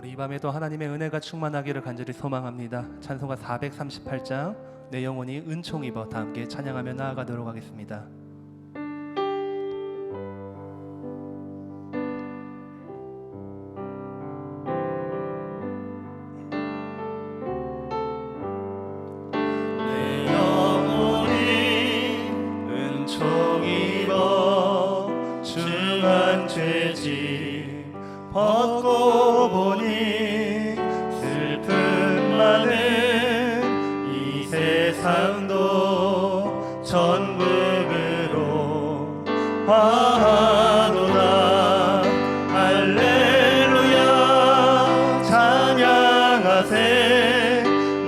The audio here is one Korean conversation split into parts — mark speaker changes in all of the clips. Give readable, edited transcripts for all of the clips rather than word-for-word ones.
Speaker 1: 우리 이 밤에도 하나님의 은혜가 충만하기를 간절히 소망합니다. 찬송가 438장 내 영혼이 은총 입어 다 함께 찬양하며 나아가도록 하겠습니다.
Speaker 2: 내 영혼이 은총 입어 중한 죄짐 벗고 보니 슬픔 많은 이 세상도 천국으로 화하도다. 할렐루야 찬양하세.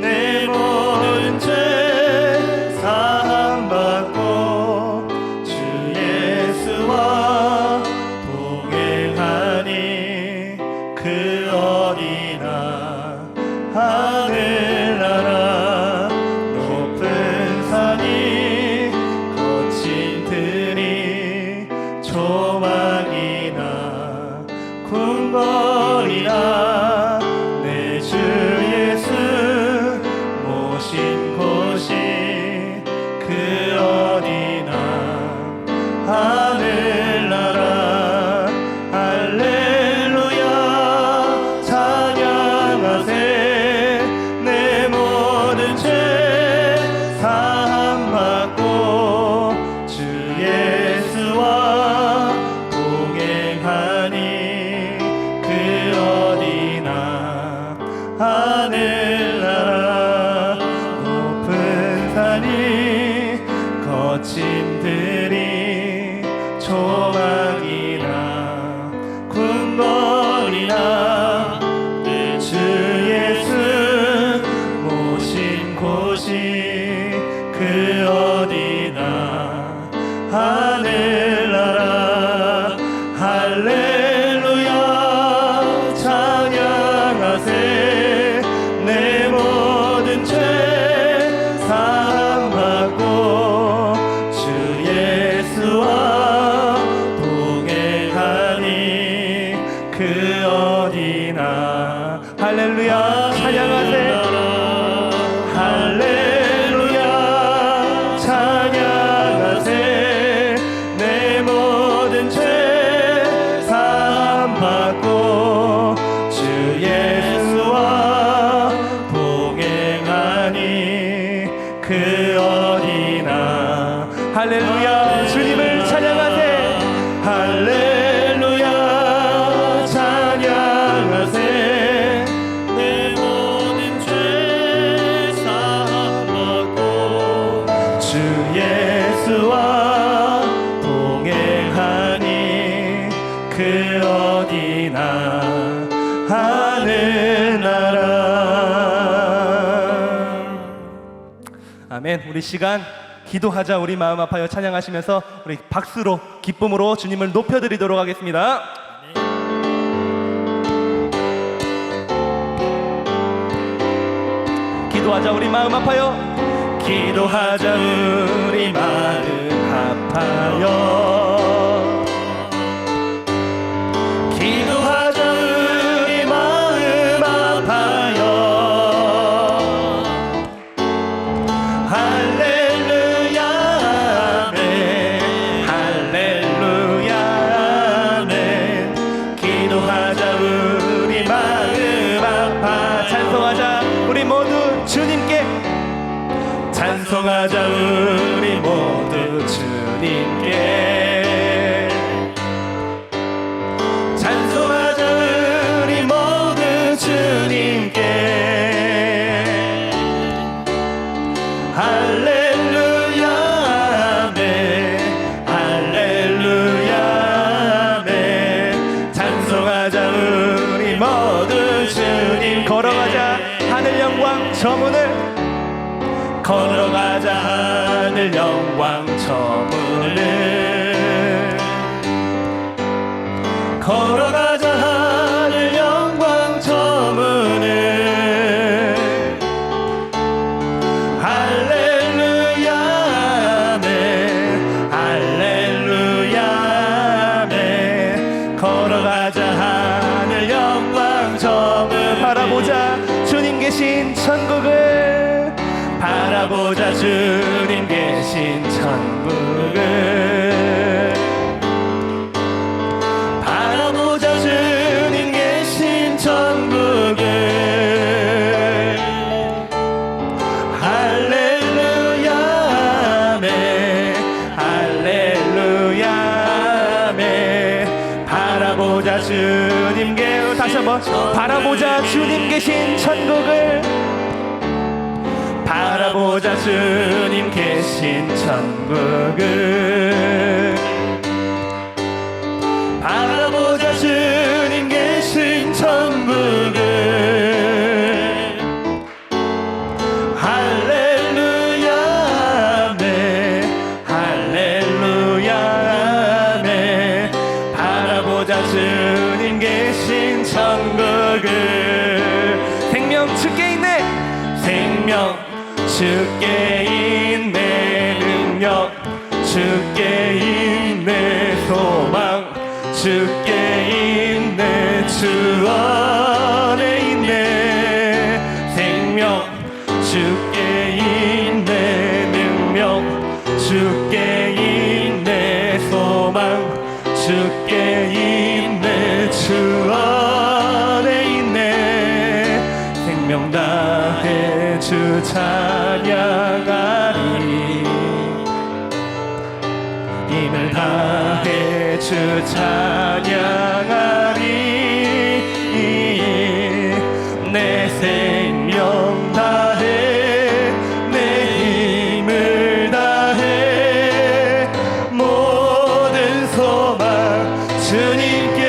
Speaker 2: 내 모든 죄 사함받고 주 예수와 동행하니 그 어디나 하늘나라 높은 산이 거친 들이 조망이나 궁궐이나 내 주 예수 모신 곳이 그 어디나 하늘나라. 할렐루야 찬양하세. 내 모든 죄 사함받고 주 예수와 동행하니 그 어디나 하늘나라 높은 산이 거친 들이 조망이나 궁궐이나 내 주 예수 모신 곳이 그 어디나 하늘나라. 할렐루야 찬양하세. 내 모든 죄 사함받고 주 예수와 동행하니 그 어디나. 할렐루야 찬양하세. 할렐루야 찬양하세. 내 모든 죄 사함받고 주 예수와 동행하니 그 어디나. 할렐루야 주님을 찬양하세. 할렐루야 찬양하세. 내 모든 죄 사함받고 주 예수와 동행하니 그 어디나 하늘나라.
Speaker 1: 아멘. 우리 시간 기도하자. 우리 마음 아파요 찬양하시면서 우리 박수로 기쁨으로 주님을 높여드리도록 하겠습니다. 기도하자. 우리 마음 아파요.
Speaker 2: 기도하자. 우리 마음 아파요. 기도하자. 우리 마음 아파요. 할렐루야 아멘. 할렐루야 아멘. 기도하자. 우리 마음 아파.
Speaker 1: 찬송하자. 우리 모두 주님께.
Speaker 2: 찬송하자. 우리 모두 주님께. 찬송하자. 우리 모두 주님께. 할렐루야 아멘. 할렐루야 아멘. 찬송하자. 우리 모두 주님.
Speaker 1: 걸어가자. 하늘 영광 저 문을.
Speaker 2: 걸어가자. 하늘 영광 저 문을. 걸어가자. 하늘 영광 저 문을. 할렐루야 아멘. 할렐루야 아멘. 걸어가자. 하늘 영광 저 문을.
Speaker 1: 바라보자 주님 계신 천국을
Speaker 2: 바라보자 주님 계신 천국을 바라보자 주님 계신 천국을 할렐루야 아멘
Speaker 1: 할렐루야 아멘 바라보자 주님 다시 한번 바라보자 주님 계신 천국을
Speaker 2: 바라보자 주님 계신 천국을 바라보자 주님 계신 천국을 할렐루야 아멘
Speaker 1: 할렐루야 아멘 바라보자 주님 계신 천국을 생명 주께 있네
Speaker 2: 생명 주께 있네 능력 주께 있네 소망 주께 있네 주 안에 있네 생명 주께 있네 능력 주께 있네 소망 주께 있네 주 안에 있네 생명 다해 주 찬양하리 힘을 다해 주 찬양하리 내 생명 다해 내 힘을 다해 모든 소망 주님께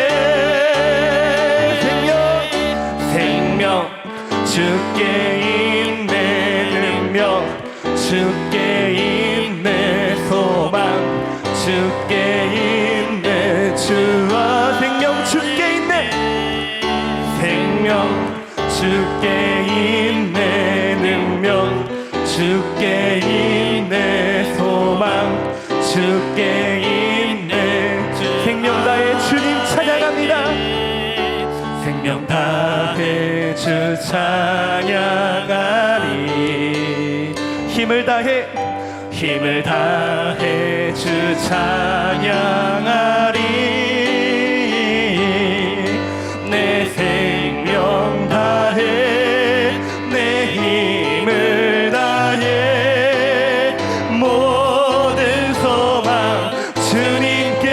Speaker 2: 생명 주께 있네 능력 주께 있네 소망 주께 있네 주와 생명 주께 있네 생명 주께 있네 능력 주께 있네 소망 주께 있네 생명 다해 주님 찬양합니다 생명 다해 주 찬양하리 힘을 다해 주 찬양하리 내 생명 다해 내 힘을 다해 모든 소망 주님께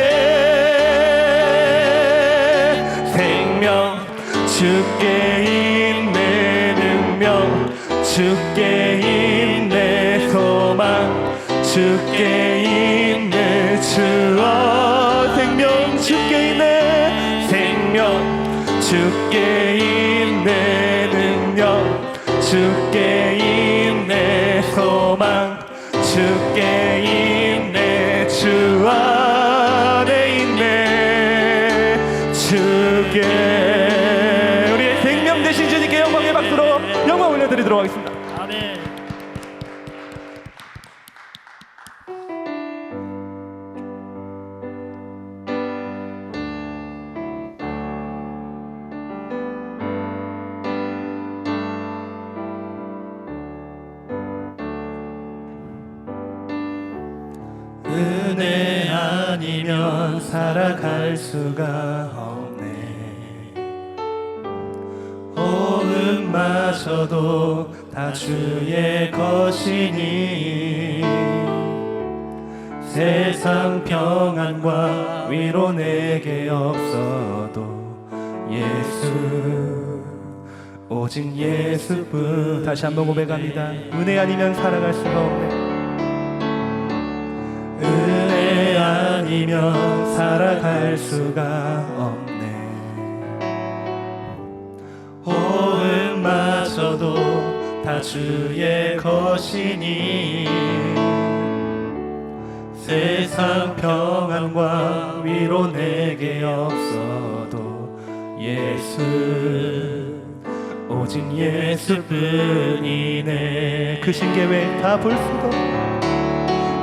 Speaker 2: 생명 주께 있네 능력 주께 있네 소망 주께 있네 주와 생명 주께 있네 생명 주께 있네 능력 주께 있네 소망 주께 있네 주 안에 있네 주께 우리의 생명 되신 주님께 영광의 박수로 영광 올려드리도록 하겠습니다.
Speaker 3: 아멘.
Speaker 2: 은혜 아니면 살아갈 수가 없네 호흡마저도 다 주의 것이니 세상 평안과 위로 내게 없어도 예수 오직 예수뿐
Speaker 1: 다시 한번 고백합니다. 은혜 아니면 살아갈 수가 없네.
Speaker 2: 은혜 아니면 살아갈 수가 없네 호흡마저도 다 주의 것이니 세상 평안과 위로 내게 없어도 예수 오직 예수뿐이네
Speaker 1: 그 신계획 다 볼 수도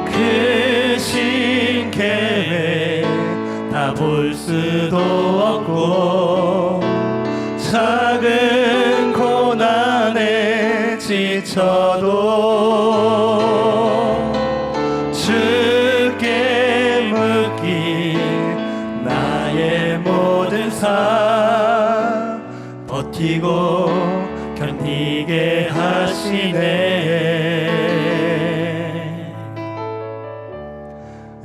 Speaker 2: 그 신계획 다 볼 수도 없고 작은 지쳐도 주께 묶인 나의 모든 삶 버티고 견디게 하시네.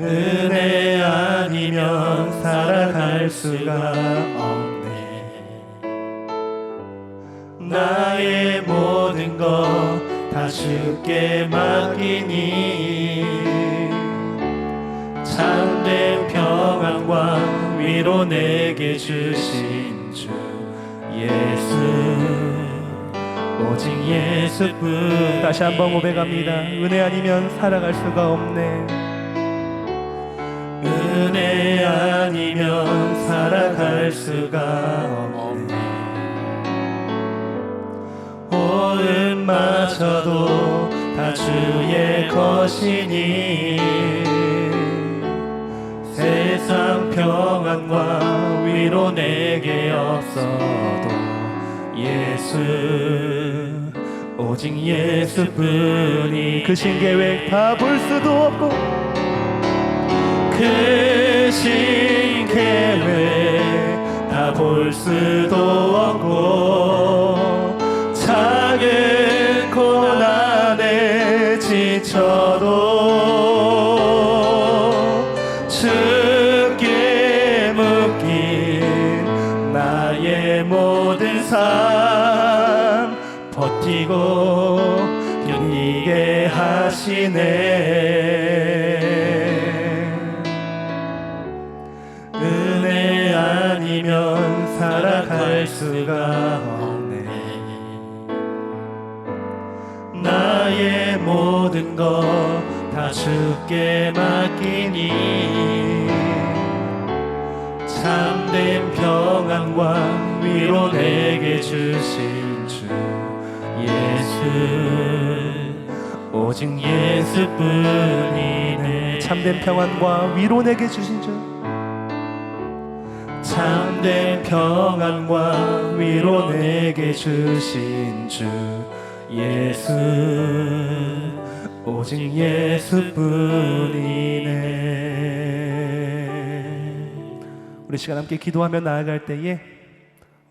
Speaker 2: 은혜 아니면 살아갈 수가 없네. 나의 모든 것 다 주께 맡기니 참된 평안과 위로 내게 주신 주 예수 오직 예수뿐.
Speaker 1: 다시 한번 고백합니다. 은혜 아니면 살아갈 수가 없네.
Speaker 2: 은혜 아니면 살아갈 수가 없네. 호흡마저도 다 주의 것이니 세상 평안과 위로 내게 없어도 예수 오직 예수뿐이.
Speaker 1: 그 신계획 다 볼 수도 없고
Speaker 2: 그 신계획 다 볼 수도 없고 작은 고난에 지쳐도 주께 묶인 나의 모든 삶 버티고 견디게 하시네. 은혜 아니면 살아갈 수가 없네. 나의 모든 것 다 주께 맡기니 참된 평안과 위로 내게 주신 주 예수 오직 예수뿐이네.
Speaker 1: 참된 평안과 위로 내게 주신 주
Speaker 2: 참된 평안과 위로 내게 주신 주 예수 오직 예수뿐이네.
Speaker 1: 우리 시간 함께 기도하며 나아갈 때에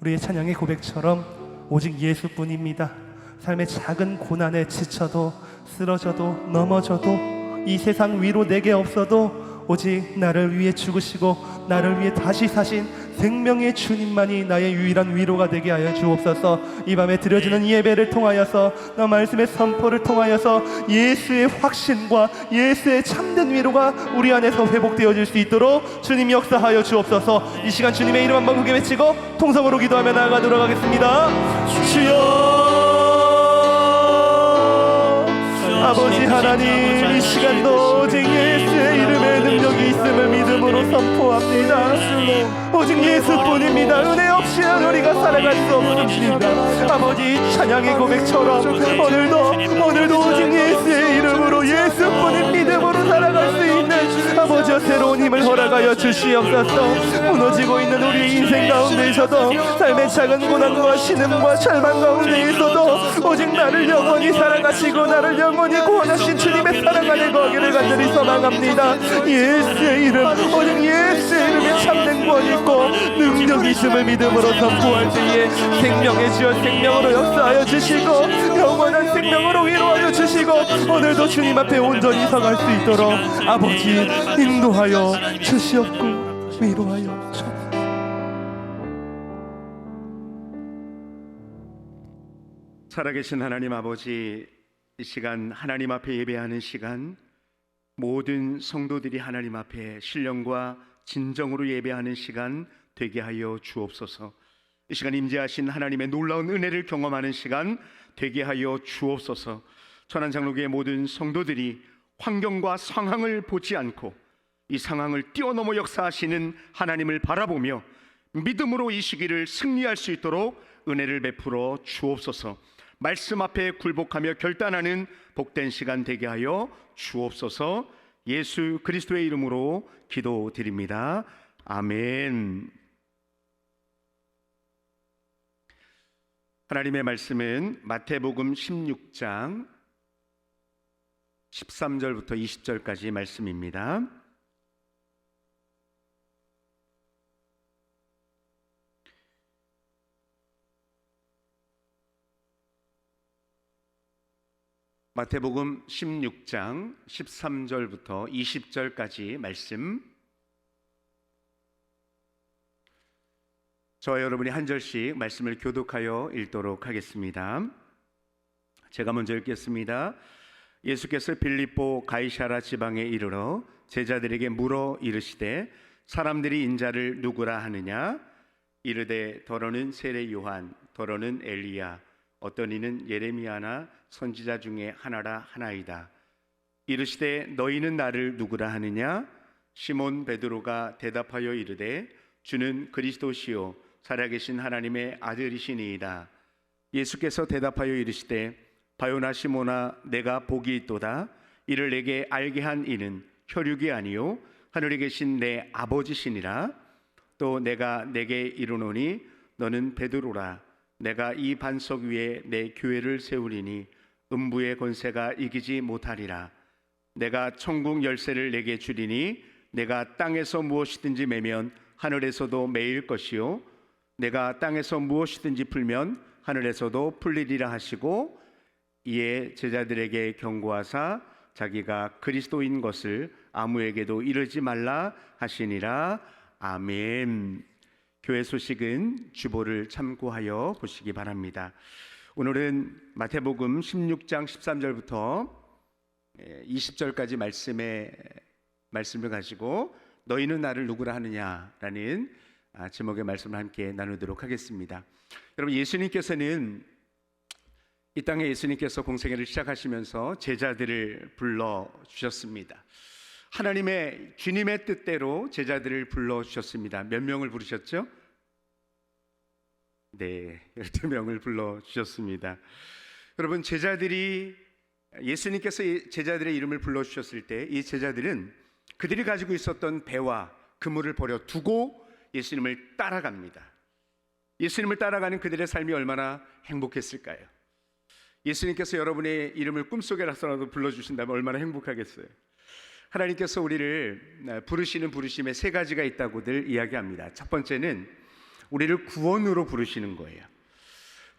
Speaker 1: 우리의 찬양의 고백처럼 오직 예수뿐입니다. 삶의 작은 고난에 지쳐도 쓰러져도 넘어져도 이 세상 위로 내게 없어도 오직 나를 위해 죽으시고 나를 위해 다시 사신 생명의 주님만이 나의 유일한 위로가 되게 하여 주옵소서. 이 밤에 드려지는 이 예배를 통하여서 너 말씀의 선포를 통하여서 예수의 확신과 예수의 참된 위로가 우리 안에서 회복되어질 수 있도록 주님 역사하여 주옵소서. 이 시간 주님의 이름 한번 크게 외치고 통성으로 기도하며 나아가도록 하겠습니다. 주여 아버지 하나님, 이 시간도 오직 예수의 이름에 능력이 있음을 믿음으로 선포합니다. 오직 예수뿐입니다. 은혜 없이는 우리가 살아갈 수 없습니다. 아버지 찬양의 고백처럼 오늘도 오직 예수의 이름으로 예수뿐인 믿음으로 살아갈 수 있는 아버지여 새로운 힘을 허락하여 주시옵소서. 무너지고 있는 우리의 인생 가운데에서도 삶의 작은 고난과 신음과 절망 가운데에서도 오직 나를 영원히 사랑하시고 나를 영원히 구원하신 주님의 사랑 안에 거하기를 간절히 소망합니다. 예수의 이름, 오직 예수의 이름에 참된 구원이 있고 능력이 있음을 믿음으로 선포할 때에 생명의 주여 생명으로 역사하여 주시고 영원한 생명으로 위로하여 주시고 오늘도 주님 앞에 온전히 서갈 수 있도록 아버지 인도하여 주시옵고 위로하여 주옵소서.
Speaker 3: 살아계신 하나님 아버지, 이 시간 하나님 앞에 예배하는 시간, 모든 성도들이 하나님 앞에 신령과 진정으로 예배하는 시간 되게 하여 주옵소서. 이 시간 임재하신 하나님의 놀라운 은혜를 경험하는 시간 되게 하여 주옵소서. 천안장로교의 모든 성도들이 환경과 상황을 보지 않고 이 상황을 뛰어넘어 역사하시는 하나님을 바라보며 믿음으로 이 시기를 승리할 수 있도록 은혜를 베풀어 주옵소서. 말씀 앞에 굴복하며 결단하는 복된 시간 되게 하여 주옵소서. 예수 그리스도의 이름으로 기도드립니다. 아멘. 하나님의 말씀은 마태복음 16장 13절부터 20절까지 말씀입니다. 마태복음 16장 13절부터 20절까지 말씀, 저와 여러분이 한 절씩 말씀을 교독하여 읽도록 하겠습니다. 제가 먼저 읽겠습니다. 예수께서 빌립보 가이사라 지방에 이르러 제자들에게 물어 이르시되 사람들이 인자를 누구라 하느냐? 이르되 더러는 세례 요한, 더러는 엘리야, 어떤 이는 예레미야나 선지자 중에 하나라 하나이다. 이르시되 너희는 나를 누구라 하느냐? 시몬 베드로가 대답하여 이르되 주는 그리스도시요 살아계신 하나님의 아들이시니이다. 예수께서 대답하여 이르시되 바요나 시몬아, 내가 복이 있도다. 이를 내게 알게 한 이는 혈육이 아니요 하늘에 계신 내 아버지시니라. 또 내가 내게 이르노니 너는 베드로라. 내가 이 반석 위에 내 교회를 세우리니 음부의 권세가 이기지 못하리라. 내가 천국 열쇠를 내게 주리니 내가 땅에서 무엇이든지 매면 하늘에서도 매일 것이요 내가 땅에서 무엇이든지 풀면 하늘에서도 풀리리라 하시고, 이에 제자들에게 경고하사 자기가 그리스도인 것을 아무에게도 이르지 말라 하시니라. 아멘. 교회 소식은 주보를 참고하여 보시기 바랍니다. 오늘은 마태복음 16장 13절부터 20절까지 말씀을 가지고 너희는 나를 누구라 하느냐라는 제목의 말씀을 함께 나누도록 하겠습니다. 여러분, 예수님께서는 이 땅에 예수님께서 공생애를 시작하시면서 제자들을 불러주셨습니다. 하나님의 주님의 뜻대로 제자들을 불러주셨습니다. 몇 명을 부르셨죠? 네, 12명을 불러주셨습니다. 여러분, 예수님께서 제자들의 이름을 불러주셨을 때 이 제자들은 그들이 가지고 있었던 배와 그물을 버려두고 예수님을 따라갑니다. 예수님을 따라가는 그들의 삶이 얼마나 행복했을까요? 예수님께서 여러분의 이름을 꿈속에라서라도 불러주신다면 얼마나 행복하겠어요? 하나님께서 우리를 부르시는 부르심에 세 가지가 있다고들 이야기합니다. 첫 번째는 우리를 구원으로 부르시는 거예요.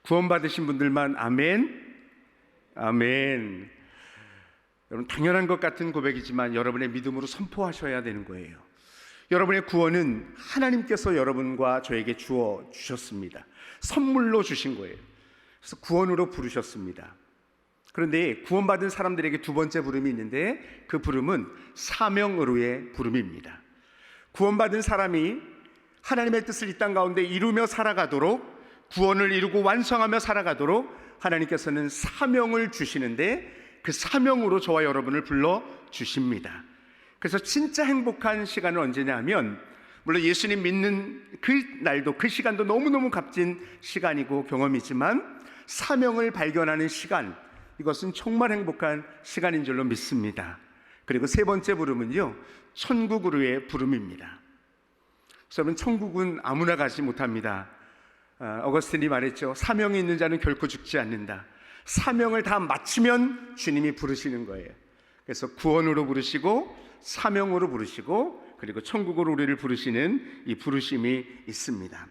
Speaker 3: 구원받으신 분들만 아멘, 아멘. 여러분, 당연한 것 같은 고백이지만 여러분의 믿음으로 선포하셔야 되는 거예요. 여러분의 구원은 하나님께서 여러분과 저에게 주셨습니다. 선물로 주신 거예요. 그래서 구원으로 부르셨습니다. 그런데 구원받은 사람들에게 두 번째 부름이 있는데 그 부름은 사명으로의 부름입니다. 구원받은 사람이 하나님의 뜻을 이 땅 가운데 이루며 살아가도록, 구원을 이루고 완성하며 살아가도록 하나님께서는 사명을 주시는데 그 사명으로 저와 여러분을 불러주십니다. 그래서 진짜 행복한 시간은 언제냐 하면, 물론 예수님 믿는 그 날도, 그 시간도 너무너무 값진 시간이고 경험이지만 사명을 발견하는 시간, 이것은 정말 행복한 시간인 줄로 믿습니다. 그리고 세 번째 부름은요, 천국으로의 부름입니다. 그래서 여러분, 천국은 아무나 가지 못합니다. 어거스틴이 말했죠. 사명이 있는 자는 결코 죽지 않는다. 사명을 다 마치면 주님이 부르시는 거예요. 그래서 구원으로 부르시고 사명으로 부르시고 그리고 천국으로 우리를 부르시는 이 부르심이 있습니다.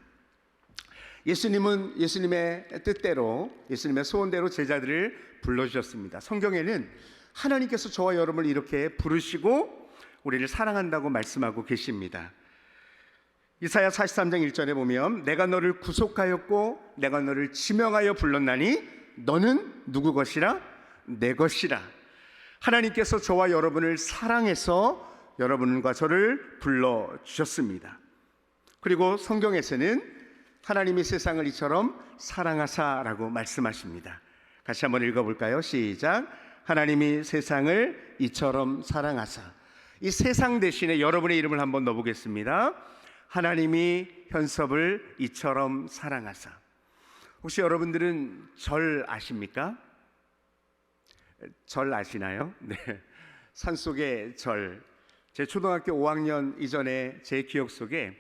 Speaker 3: 예수님은 예수님의 뜻대로, 예수님의 소원대로 제자들을 불러주셨습니다. 성경에는 하나님께서 저와 여러분을 이렇게 부르시고 우리를 사랑한다고 말씀하고 계십니다. 이사야 43장 1절에 보면 내가 너를 구속하였고 내가 너를 지명하여 불렀나니 너는 누구 것이라? 내 것이라. 하나님께서 저와 여러분을 사랑해서 여러분과 저를 불러주셨습니다. 그리고 성경에서는 하나님이 세상을 이처럼 사랑하사라고 말씀하십니다. 같이 한번 읽어볼까요? 시작. 하나님이 세상을 이처럼 사랑하사. 이 세상 대신에 여러분의 이름을 한번 넣어보겠습니다. 하나님이 현섭을 이처럼 사랑하사. 혹시 여러분들은 절 아십니까? 절 아시나요? 네, 산속의 절. 제 초등학교 5학년 이전에 제 기억 속에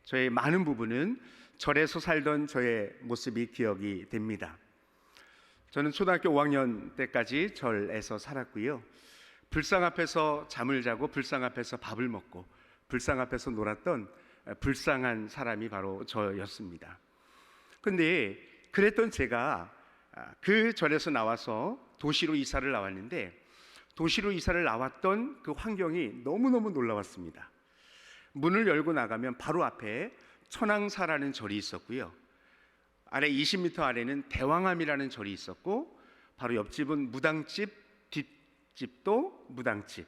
Speaker 3: 저의 많은 부분은 절에서 살던 저의 모습이 기억이 됩니다. 저는 초등학교 5학년 때까지 절에서 살았고요. 불상 앞에서 잠을 자고 불상 앞에서 밥을 먹고 불상 앞에서 놀았던 불쌍한 사람이 바로 저였습니다. 근데 그랬던 제가 그 절에서 나와서 도시로 이사를 나왔는데, 도시로 이사를 나왔던 그 환경이 너무너무 놀라웠습니다. 문을 열고 나가면 바로 앞에 천왕사라는 절이 있었고요. 아래 20m 아래는 대왕암이라는 절이 있었고, 바로 옆집은 무당집, 뒷집도 무당집,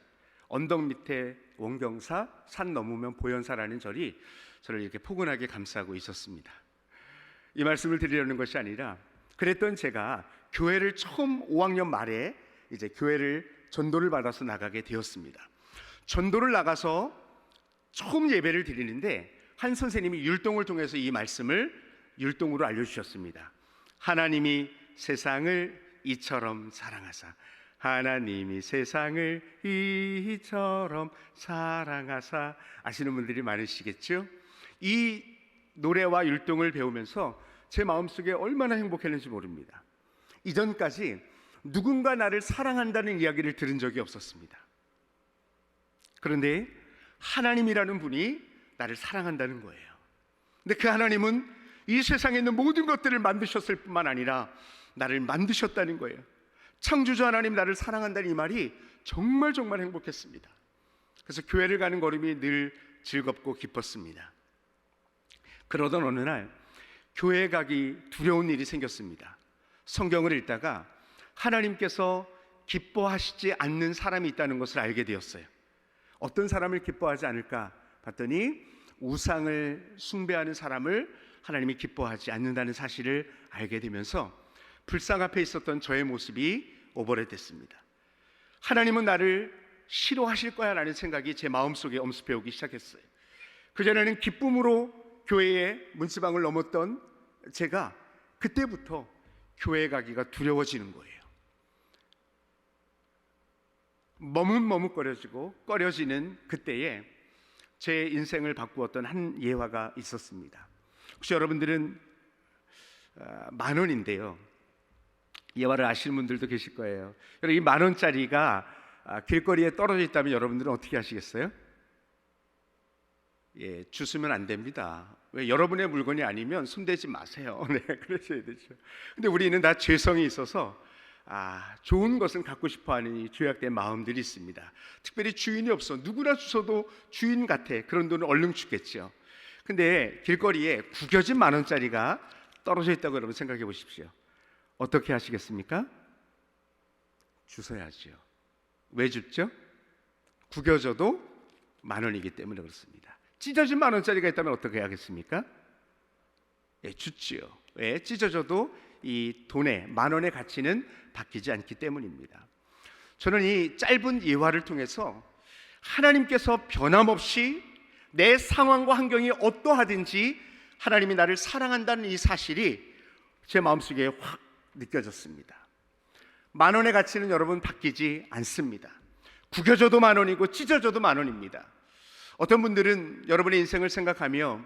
Speaker 3: 언덕 밑에 원경사, 산 넘으면 보현사라는 절이 저를 이렇게 포근하게 감싸고 있었습니다. 이 말씀을 드리려는 것이 아니라, 그랬던 제가 교회를 처음 5학년 말에 이제 교회를 전도를 받아서 나가게 되었습니다. 전도를 나가서 처음 예배를 드리는데 한 선생님이 율동을 통해서 이 말씀을 율동으로 알려주셨습니다. 하나님이 세상을 이처럼 사랑하사, 하나님이 세상을 이처럼 사랑하사. 아시는 분들이 많으시겠죠? 이 노래와 율동을 배우면서 제 마음속에 얼마나 행복했는지 모릅니다. 이전까지 누군가 나를 사랑한다는 이야기를 들은 적이 없었습니다. 그런데 하나님이라는 분이 나를 사랑한다는 거예요. 근데 그 하나님은 이 세상에 있는 모든 것들을 만드셨을 뿐만 아니라 나를 만드셨다는 거예요. 창조주 하나님 나를 사랑한다는 이 말이 정말 정말 행복했습니다. 그래서 교회를 가는 걸음이 늘 즐겁고 기뻤습니다. 그러던 어느 날 교회 가기 두려운 일이 생겼습니다. 성경을 읽다가 하나님께서 기뻐하시지 않는 사람이 있다는 것을 알게 되었어요. 어떤 사람을 기뻐하지 않을까 봤더니 우상을 숭배하는 사람을 하나님이 기뻐하지 않는다는 사실을 알게 되면서 불상 앞에 있었던 저의 모습이 오버랩됐습니다. 하나님은 나를 싫어하실 거야 라는 생각이 제 마음속에 엄습해 오기 시작했어요. 그전에는 기쁨으로 교회의 문지방을 넘었던 제가 그때부터 교회 가기가 두려워지는 거예요. 머뭇머뭇거려지고 꺼려지는 그때에 제 인생을 바꾸었던 한 예화가 있었습니다. 혹시 여러분들은 10,000원인데요, 예화를 아시는 분들도 계실 거예요. 여러분, 이 10,000원짜리가 길거리에 떨어져 있다면 여러분들은 어떻게 하시겠어요? 예, 주스면 안 됩니다. 왜? 여러분의 물건이 아니면 손대지 마세요. 네, 그러셔야 되죠. 근데 우리는 다 죄성이 있어서 좋은 것은 갖고 싶어하는 이 죄악된 마음들이 있습니다. 특별히 주인이 없어 누구나 주셔도 주인 같아. 그런 돈은 얼른 주겠죠. 근데 길거리에 구겨진 10,000원짜리가 떨어져 있다고 여러분 생각해 보십시오. 어떻게 하시겠습니까? 주셔야죠. 왜 줍죠? 구겨져도 10,000원이기 때문에 그렇습니다. 찢어진 10,000원짜리가 있다면 어떻게 하겠습니까? 예, 줬지요. 왜? 찢어져도 이 돈의 10,000원의 가치는 바뀌지 않기 때문입니다. 저는 이 짧은 예화를 통해서 하나님께서 변함없이 내 상황과 환경이 어떠하든지 하나님이 나를 사랑한다는 이 사실이 제 마음속에 확 느껴졌습니다. 10,000원의 가치는 여러분 바뀌지 않습니다. 구겨져도 10,000원이고 찢어져도 10,000원입니다. 어떤 분들은 여러분의 인생을 생각하며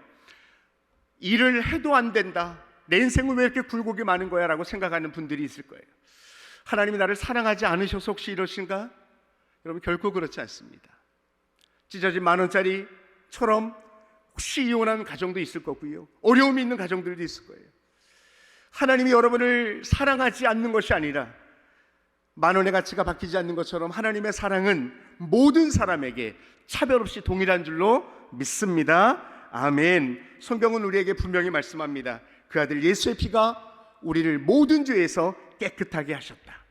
Speaker 3: 일을 해도 안 된다, 내 인생은 왜 이렇게 굴곡이 많은 거야 라고 생각하는 분들이 있을 거예요. 하나님이 나를 사랑하지 않으셔서 혹시 이러신가? 여러분, 결코 그렇지 않습니다. 찢어진 10,000원짜리처럼 혹시 이혼하는 가정도 있을 거고요, 어려움이 있는 가정들도 있을 거예요. 하나님이 여러분을 사랑하지 않는 것이 아니라 10,000원의 가치가 바뀌지 않는 것처럼 하나님의 사랑은 모든 사람에게 차별 없이 동일한 줄로 믿습니다. 아멘. 성경은 우리에게 분명히 말씀합니다. 그 아들 예수의 피가 우리를 모든 죄에서 깨끗하게 하셨다.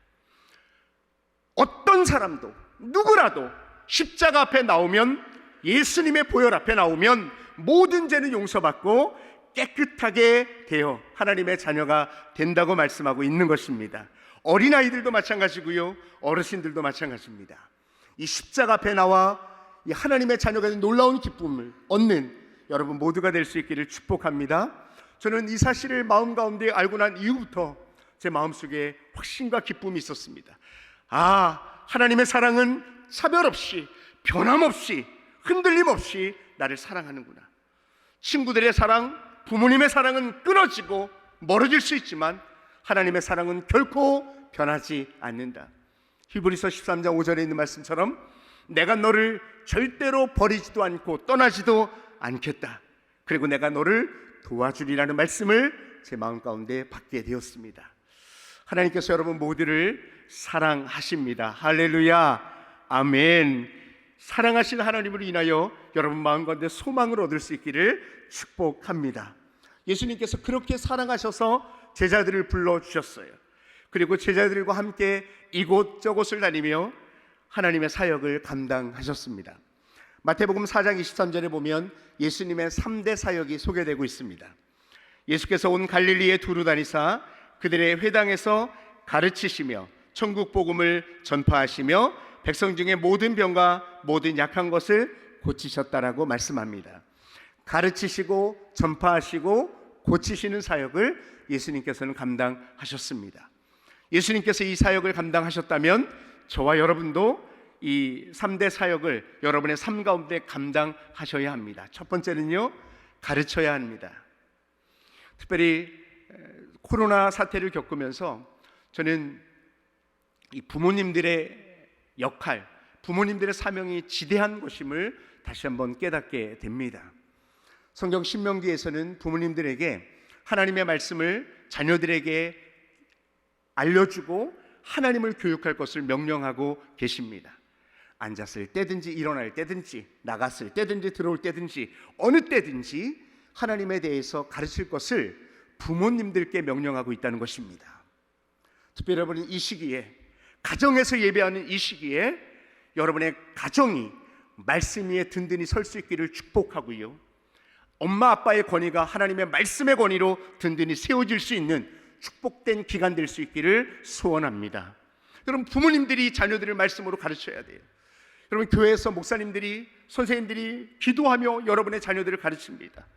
Speaker 3: 어떤 사람도 누구라도 십자가 앞에 나오면, 예수님의 보혈 앞에 나오면 모든 죄는 용서받고 깨끗하게 되어 하나님의 자녀가 된다고 말씀하고 있는 것입니다. 어린아이들도 마찬가지고요, 어르신들도 마찬가지입니다. 이 십자가 앞에 나와 이 하나님의 자녀가 된 놀라운 기쁨을 얻는 여러분 모두가 될 수 있기를 축복합니다. 저는 이 사실을 마음 가운데 알고 난 이후부터 제 마음속에 확신과 기쁨이 있었습니다. 하나님의 사랑은 차별 없이, 변함없이, 흔들림 없이 나를 사랑하는구나. 친구들의 사랑, 부모님의 사랑은 끊어지고 멀어질 수 있지만 하나님의 사랑은 결코 변하지 않는다. 히브리서 13장 5절에 있는 말씀처럼 내가 너를 절대로 버리지도 않고 떠나지도 않겠다. 그리고 내가 너를 도와주리라는 말씀을 제 마음 가운데 받게 되었습니다. 하나님께서 여러분 모두를 사랑하십니다. 할렐루야, 아멘. 사랑하시는 하나님으로 인하여 여러분 마음 가운데 소망을 얻을 수 있기를 축복합니다. 예수님께서 그렇게 사랑하셔서 제자들을 불러주셨어요. 그리고 제자들과 함께 이곳저곳을 다니며 하나님의 사역을 감당하셨습니다. 마태복음 4장 23절에 보면 예수님의 3대 사역이 소개되고 있습니다. 예수께서 온 갈릴리에 두루 다니사 그들의 회당에서 가르치시며 천국 복음을 전파하시며 백성 중에 모든 병과 모든 약한 것을 고치셨다라고 말씀합니다. 가르치시고 전파하시고 고치시는 사역을 예수님께서는 감당하셨습니다. 예수님께서 이 사역을 감당하셨다면 저와 여러분도 이 3대 사역을 여러분의 삶 가운데 감당하셔야 합니다. 첫 번째는요, 가르쳐야 합니다. 특별히 코로나 사태를 겪으면서 저는 이 부모님들의 역할, 부모님들의 사명이 지대한 것임을 다시 한번 깨닫게 됩니다. 성경 신명기에서는 부모님들에게 하나님의 말씀을 자녀들에게 알려주고 하나님을 교육할 것을 명령하고 계십니다. 앉았을 때든지 일어날 때든지 나갔을 때든지 들어올 때든지 어느 때든지 하나님에 대해서 가르칠 것을 부모님들께 명령하고 있다는 것입니다. 특별히 여러분이 이 시기에 가정에서 예배하는 이 시기에 여러분의 가정이 말씀 위에 든든히 설 수 있기를 축복하고요, 엄마 아빠의 권위가 하나님의 말씀의 권위로 든든히 세워질 수 있는 축복된 기간 될 수 있기를 소원합니다. 여러분 부모님들이 자녀들을 말씀으로 가르쳐야 돼요. 여러분 교회에서 목사님들이 선생님들이 기도하며 여러분의 자녀들을 가르칩니다.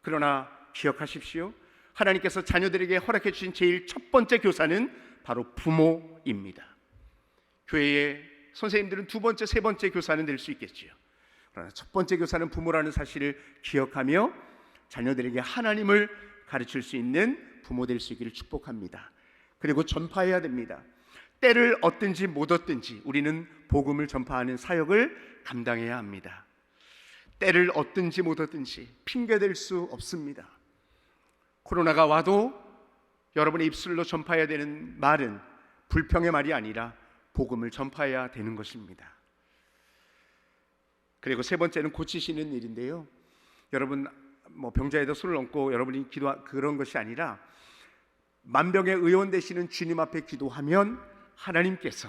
Speaker 3: 그러나 기억하십시오. 하나님께서 자녀들에게 허락해 주신 제일 첫 번째 교사는 바로 부모입니다. 교회의 선생님들은 두 번째, 세 번째 교사는 될 수 있겠지요. 그러나 첫 번째 교사는 부모라는 사실을 기억하며 자녀들에게 하나님을 가르칠 수 있는 부모 될 수 있기를 축복합니다. 그리고 전파해야 됩니다. 때를 얻든지 못 얻든지 우리는 복음을 전파하는 사역을 감당해야 합니다. 때를 얻든지 못 얻든지 핑계댈 수 없습니다. 코로나가 와도 여러분의 입술로 전파해야 되는 말은 불평의 말이 아니라 복음을 전파해야 되는 것입니다. 그리고 세 번째는 고치시는 일인데요, 여러분 병자에다 손을 얹고 여러분이 기도 그런 것이 아니라 만병의 의원 되시는 주님 앞에 기도하면 하나님께서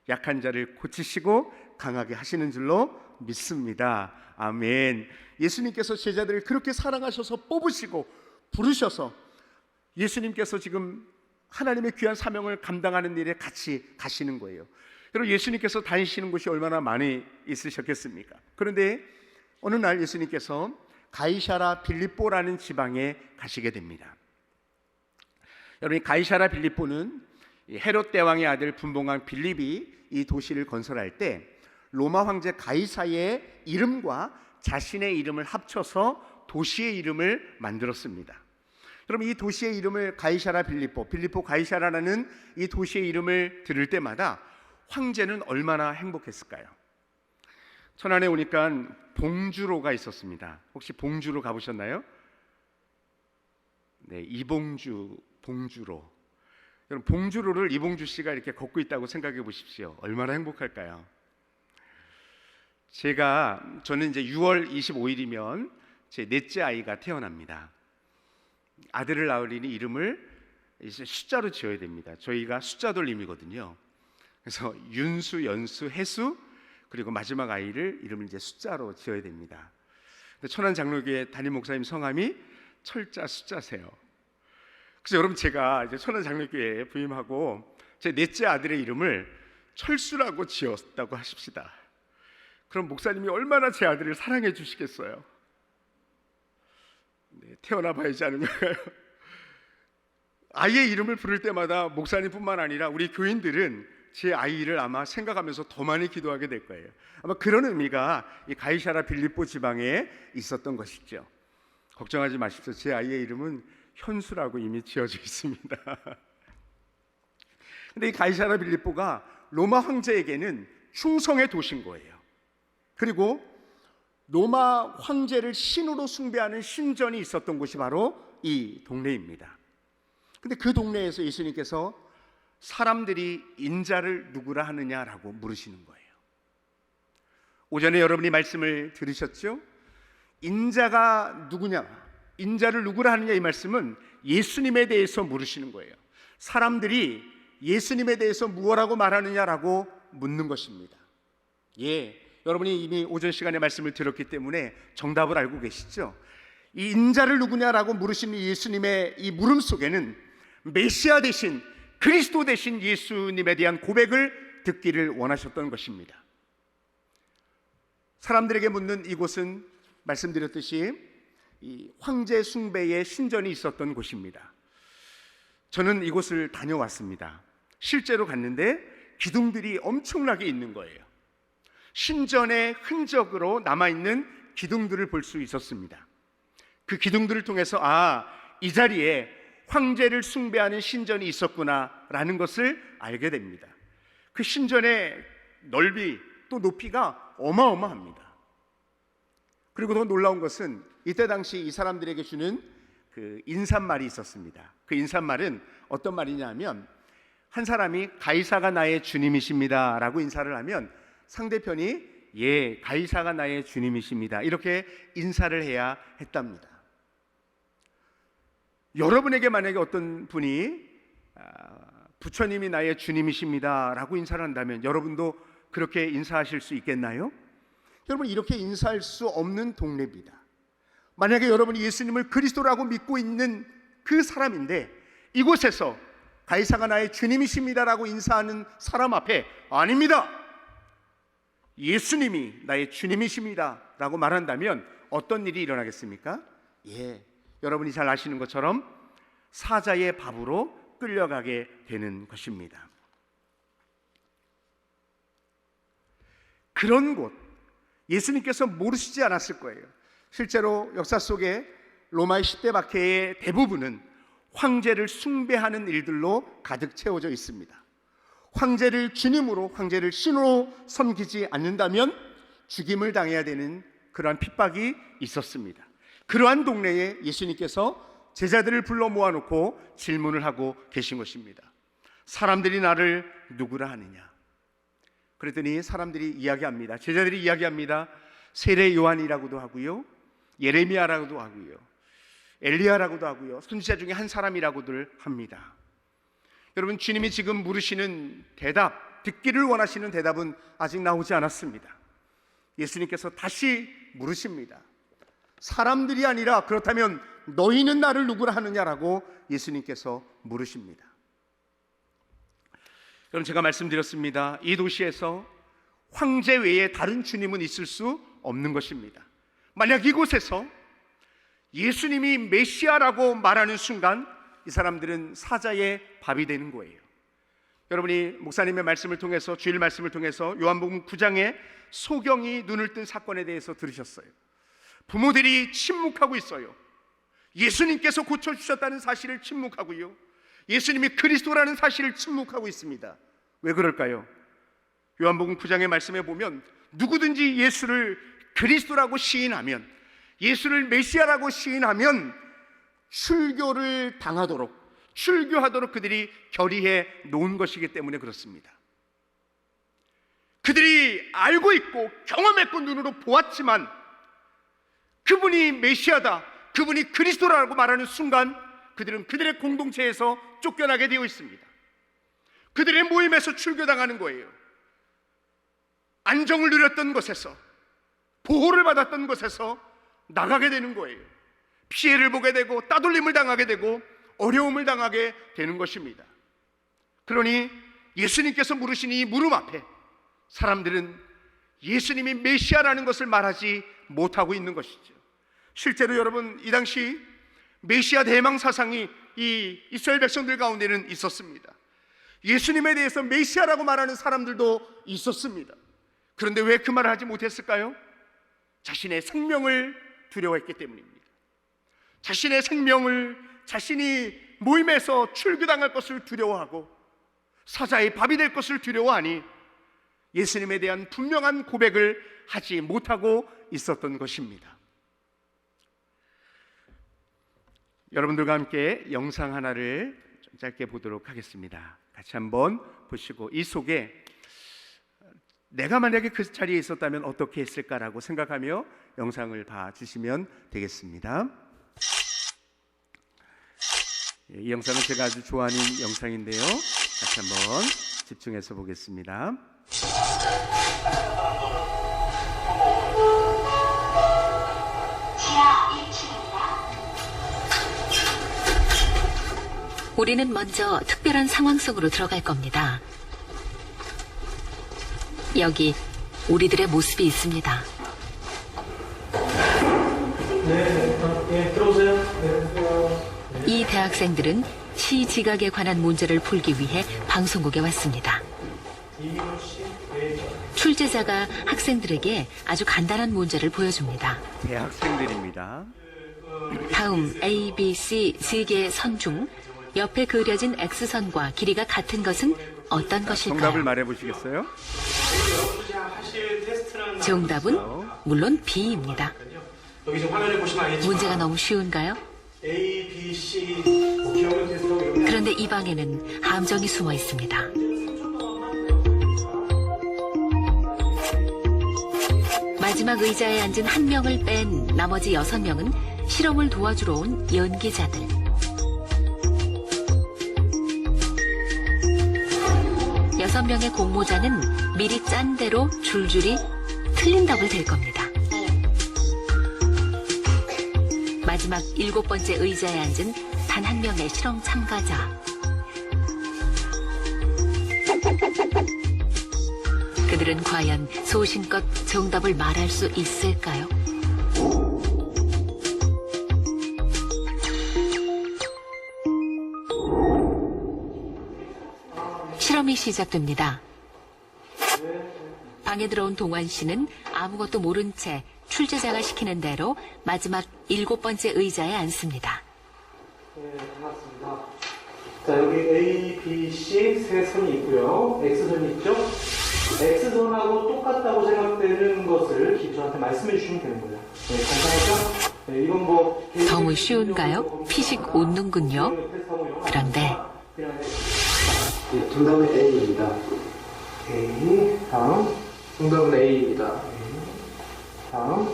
Speaker 3: 약한 자를 고치시고 강하게 하시는 줄로 믿습니다. 아멘. 예수님께서 제자들을 그렇게 사랑하셔서 뽑으시고 부르셔서 예수님께서 지금 하나님의 귀한 사명을 감당하는 일에 같이 가시는 거예요. 여러분 예수님께서 다니시는 곳이 얼마나 많이 있으셨겠습니까? 그런데 어느 날 예수님께서 가이사라 빌립보라는 지방에 가시게 됩니다. 여러분 가이사라 빌립보는 헤롯 대왕의 아들 분봉왕 빌립이 이 도시를 건설할 때 로마 황제 가이사의 이름과 자신의 이름을 합쳐서 도시의 이름을 만들었습니다. 여러분 이 도시의 이름을 가이사라 빌립보 가이사라라는 이 도시의 이름을 들을 때마다 황제는 얼마나 행복했을까요? 천안에 오니까 봉주로가 있었습니다. 혹시 봉주로 가보셨나요? 네, 이봉주, 봉주로. 여러분 봉주로를 이봉주 씨가 이렇게 걷고 있다고 생각해 보십시오. 얼마나 행복할까요? 저는 이제 6월 25일이면 제 넷째 아이가 태어납니다. 아들을 낳으리니 이름을 이제 숫자로 지어야 됩니다. 저희가 숫자 돌림이거든요. 그래서 윤수, 연수, 해수, 그리고 마지막 아이를 이름을 이제 숫자로 지어야 됩니다. 천안 장로교회 담임 목사님 성함이 철자 숫자세요. 그래서 여러분 제가 이제 천안 장로교회에 부임하고 제 넷째 아들의 이름을 철수라고 지었다고 하십시다. 그럼 목사님이 얼마나 제 아들을 사랑해 주시겠어요? 네, 태어나 봐야지 않은 건가요? 아이의 이름을 부를 때마다 목사님뿐만 아니라 우리 교인들은 제 아이를 아마 생각하면서 더 많이 기도하게 될 거예요. 아마 그런 의미가 이 가이사라 빌립보 지방에 있었던 것이죠. 걱정하지 마십시오. 제 아이의 이름은 현수라고 이미 지어져 있습니다. 근데 이 가이사라 빌립보가 로마 황제에게는 충성의 도시인 거예요. 그리고 로마 황제를 신으로 숭배하는 신전이 있었던 곳이 바로 이 동네입니다. 근데 그 동네에서 예수님께서 사람들이 인자를 누구라 하느냐라고 물으시는 거예요. 오전에 여러분이 말씀을 들으셨죠? 인자가 누구냐, 인자를 누구라 하느냐, 이 말씀은 예수님에 대해서 물으시는 거예요. 사람들이 예수님에 대해서 무엇라고 말하느냐라고 묻는 것입니다. 예, 여러분이 이미 오전 시간에 말씀을 들었기 때문에 정답을 알고 계시죠? 이 인자를 누구냐라고 물으시는 예수님의 이 물음 속에는 메시아 대신, 그리스도 대신 예수님에 대한 고백을 듣기를 원하셨던 것입니다. 사람들에게 묻는 이곳은 말씀드렸듯이 이 황제 숭배의 신전이 있었던 곳입니다. 저는 이곳을 다녀왔습니다. 실제로 갔는데 기둥들이 엄청나게 있는 거예요. 신전의 흔적으로 남아있는 기둥들을 볼 수 있었습니다. 그 기둥들을 통해서 이 자리에 황제를 숭배하는 신전이 있었구나라는 것을 알게 됩니다. 그 신전의 넓이 또 높이가 어마어마합니다. 그리고 더 놀라운 것은 이때 당시 이 사람들에게 주는 그 인사말이 있었습니다. 그 인사말은 어떤 말이냐면, 한 사람이 가이사가 나의 주님이십니다 라고 인사를 하면 상대편이 예, 가이사가 나의 주님이십니다 이렇게 인사를 해야 했답니다. 여러분에게 만약에 어떤 분이 부처님이 나의 주님이십니다 라고 인사를 한다면 여러분도 그렇게 인사하실 수 있겠나요? 여러분, 이렇게 인사할 수 없는 동네입니다. 만약에 여러분이 예수님을 그리스도라고 믿고 있는 그 사람인데 이곳에서 가이사가 나의 주님이십니다라고 인사하는 사람 앞에 아닙니다, 예수님이 나의 주님이십니다라고 말한다면 어떤 일이 일어나겠습니까? 예, 여러분이 잘 아시는 것처럼 사자의 밥으로 끌려가게 되는 것입니다. 그런 곳, 예수님께서 모르시지 않았을 거예요. 실제로 역사 속에 로마의 10대 박해의 대부분은 황제를 숭배하는 일들로 가득 채워져 있습니다. 황제를 주님으로, 황제를 신으로 섬기지 않는다면 죽임을 당해야 되는 그러한 핍박이 있었습니다. 그러한 동네에 예수님께서 제자들을 불러 모아놓고 질문을 하고 계신 것입니다. 사람들이 나를 누구라 하느냐? 그랬더니 사람들이 이야기합니다. 제자들이 이야기합니다. 세례 요한이라고도 하고요, 예레미야라고도 하고요, 엘리야라고도 하고요, 선지자 중에 한 사람이라고들 합니다. 여러분, 주님이 지금 물으시는 대답, 듣기를 원하시는 대답은 아직 나오지 않았습니다. 예수님께서 다시 물으십니다. 사람들이 아니라 그렇다면 너희는 나를 누구라 하느냐라고 예수님께서 물으십니다. 여러분, 제가 말씀드렸습니다. 이 도시에서 황제 외에 다른 주님은 있을 수 없는 것입니다. 만약 이곳에서 예수님이 메시아라고 말하는 순간 이 사람들은 사자의 밥이 되는 거예요. 여러분이 목사님의 말씀을 통해서, 주일 말씀을 통해서 요한복음 9장에 소경이 눈을 뜬 사건에 대해서 들으셨어요. 부모들이 침묵하고 있어요. 예수님께서 고쳐주셨다는 사실을 침묵하고요, 예수님이 그리스도라는 사실을 침묵하고 있습니다. 왜 그럴까요? 요한복음 9장의 말씀에 보면 누구든지 예수를 그리스도라고 시인하면, 예수를 메시아라고 시인하면 출교를 당하도록, 출교하도록 그들이 결의해 놓은 것이기 때문에 그렇습니다. 그들이 알고 있고 경험했고 눈으로 보았지만 그분이 메시아다, 그분이 그리스도라고 말하는 순간 그들은 그들의 공동체에서 쫓겨나게 되어 있습니다. 그들의 모임에서 출교당하는 거예요. 안정을 누렸던 곳에서, 보호를 받았던 곳에서 나가게 되는 거예요. 피해를 보게 되고 따돌림을 당하게 되고 어려움을 당하게 되는 것입니다. 그러니 예수님께서 물으신 이 물음 앞에 사람들은 예수님이 메시아라는 것을 말하지 못하고 있는 것이죠. 실제로 여러분, 이 당시 메시아 대망 사상이 이 이스라엘 백성들 가운데는 있었습니다. 예수님에 대해서 메시아라고 말하는 사람들도 있었습니다. 그런데 왜 그 말을 하지 못했을까요? 자신의 생명을 두려워했기 때문입니다. 자신의 생명을 자신이 모임에서 출교당할 것을 두려워하고 사자의 밥이 될 것을 두려워하니 예수님에 대한 분명한 고백을 하지 못하고 있었던 것입니다. 여러분들과 함께 영상 하나를 좀 짧게 보도록 하겠습니다. 같이 한번 보시고 이 속에 내가 만약에 그 자리에 있었다면 어떻게 했을까라고 생각하며 영상을 봐주시면 되겠습니다. 이 영상은 제가 아주 좋아하는 영상인데요. 같이 한번 집중해서 보겠습니다.
Speaker 4: 우리는 먼저 특별한 상황 속으로 들어갈 겁니다. 여기 우리들의 모습이 있습니다.
Speaker 2: 네, 들어오세요.
Speaker 4: 이 대학생들은 시지각에 관한 문제를 풀기 위해 방송국에 왔습니다. 출제자가 학생들에게 아주 간단한 문제를 보여줍니다.
Speaker 3: 대학생들입니다.
Speaker 4: 다음 A, B, C 세 개의 선 중 옆에 그려진 X선과 길이가 같은 것은 어떤
Speaker 3: 정답을
Speaker 4: 것일까요?
Speaker 3: 말해 보시겠어요?
Speaker 4: 정답은 물론 B입니다.
Speaker 2: 여기 지금 화면에 보시면 알겠지만
Speaker 4: 문제가 너무 쉬운가요?
Speaker 2: A, B, C 기억력 테스트하고 이런
Speaker 4: 그런데 이 방에는 함정이 숨어 있습니다. 마지막 의자에 앉은 한 명을 뺀 나머지 6명은 실험을 도와주러 온 연기자들. 여섯 명의 공모자는 미리 짠 대로 줄줄이 틀린 답을 댈 겁니다. 마지막 7번째 의자에 앉은 단 한 명의 실험 참가자. 그들은 과연 소신껏 정답을 말할 수 있을까요? 실험이 시작됩니다. 방에 들어온 동환 씨는 아무것도 모른 채 출제자가 시키는 대로 마지막 7번째 의자에 앉습니다.
Speaker 2: 네, 반갑습니다. 자, 여기 A, B, C 세 선이 있고요. X선이 있죠? X선하고 똑같다고 생각되는 것을 저한테 말씀해 주시면 되는 거예요. 네, 간단하죠? 네, 이건 뭐
Speaker 4: 너무 쉬운가요? 피식 웃는군요. 그런데
Speaker 5: 네, 정답은 A입니다.
Speaker 2: A, 다음. 정답은 A입니다. 다음.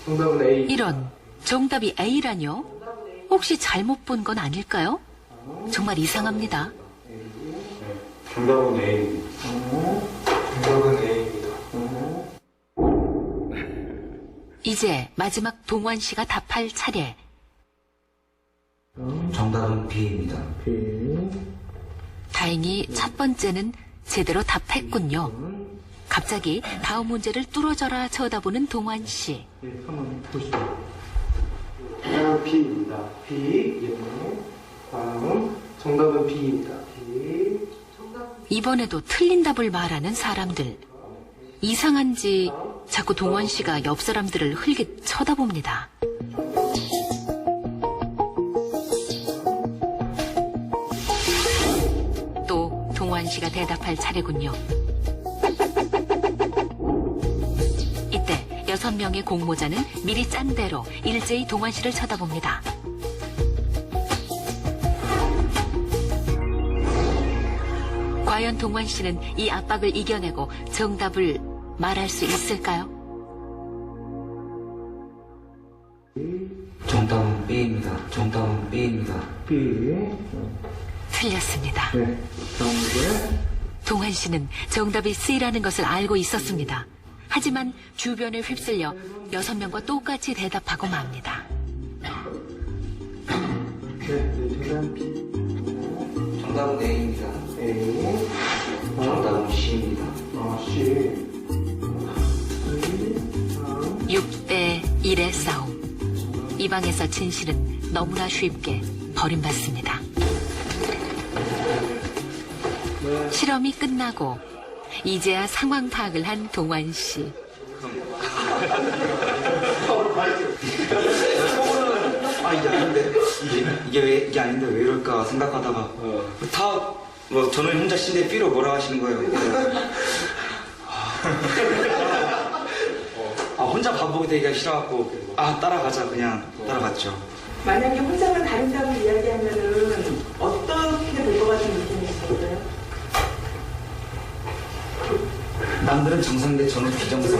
Speaker 2: 정답은 A.
Speaker 4: 이런 정답이 A라뇨? 혹시 잘못 본 건 아닐까요? 정말 이상합니다.
Speaker 5: 정답은 A입니다. 정답은 A입니다.
Speaker 4: 이제 마지막 동환 씨가 답할 차례.
Speaker 5: 정답은 B입니다.
Speaker 4: 다행히 첫 번째는 제대로 답했군요. 갑자기 다음 문제를 뚫어져라 쳐다보는 동환 씨.
Speaker 2: 네, 한번 보시죠.
Speaker 5: 정답은 B입니다.
Speaker 2: B. 예. 다음. 정답은 B입니다. B.
Speaker 4: 이번에도 틀린 답을 말하는 사람들. 이상한지 자꾸 동환 씨가 옆 사람들을 흘깃 쳐다봅니다. 또 동환 씨가 대답할 차례군요. 이때 6명의 공모자는 미리 짠 대로 일제히 동환 씨를 쳐다봅니다. 과연 동환 씨는 이 압박을 이겨내고 정답을 말할 수 있을까요?
Speaker 5: 정답은 B입니다. 정답은 B입니다.
Speaker 2: B.
Speaker 4: 틀렸습니다.
Speaker 2: 네. 다음 문제.
Speaker 4: 동환 씨는 정답이 C라는 것을 알고 있었습니다. 하지만 주변에 휩쓸려 6명과 똑같이 대답하고 맙니다.
Speaker 2: 네, 정답은 B.
Speaker 5: 정답은 A입니다.
Speaker 2: A.
Speaker 5: 정답은 C입니다.
Speaker 2: C.
Speaker 4: 6대 1의 싸움. 이 방에서 진실은 너무나 쉽게 버림받습니다. 실험이 끝나고 이제야 상황 파악을 한 동환 씨.
Speaker 5: 이게 아닌데 이게 아닌데 왜 이럴까 생각하다가 다 뭐 저는 혼자 신데 B로 뭐라 하시는 거예요. 혼자 바보게 되기가 싫어갖고 따라가자 그냥 따라갔죠.
Speaker 6: 만약에 혼자만 다른 답을 이야기하면은 어떻게 될 것 같은 느낌이 있었어요?
Speaker 5: 남들은 정상인데 저는 비정상.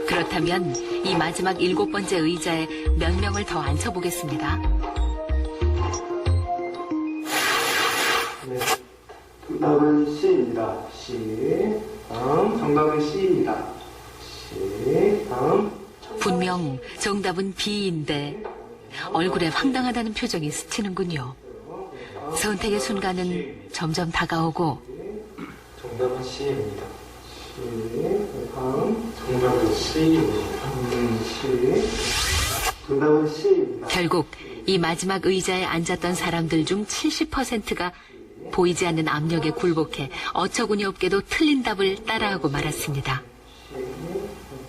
Speaker 4: 그렇다면 이 마지막 7번째 의자에 몇 명을 더 앉혀보겠습니다.
Speaker 2: 네. 정답은 C입니다. C. 다음. 정답은 C입니다. C. 다음.
Speaker 4: 분명 정답은 B인데 얼굴에 황당하다는 표정이 스치는군요. 선택의 순간은 점점 다가오고
Speaker 5: 정답은 C입니다.
Speaker 2: C. 다음.
Speaker 5: 정답은 C입니다.
Speaker 2: C. 정답은 C입니다.
Speaker 4: 결국 이 마지막 의자에 앉았던 사람들 중 70%가 보이지 않는 압력에 굴복해 어처구니 없게도 틀린 답을 따라하고 말았습니다.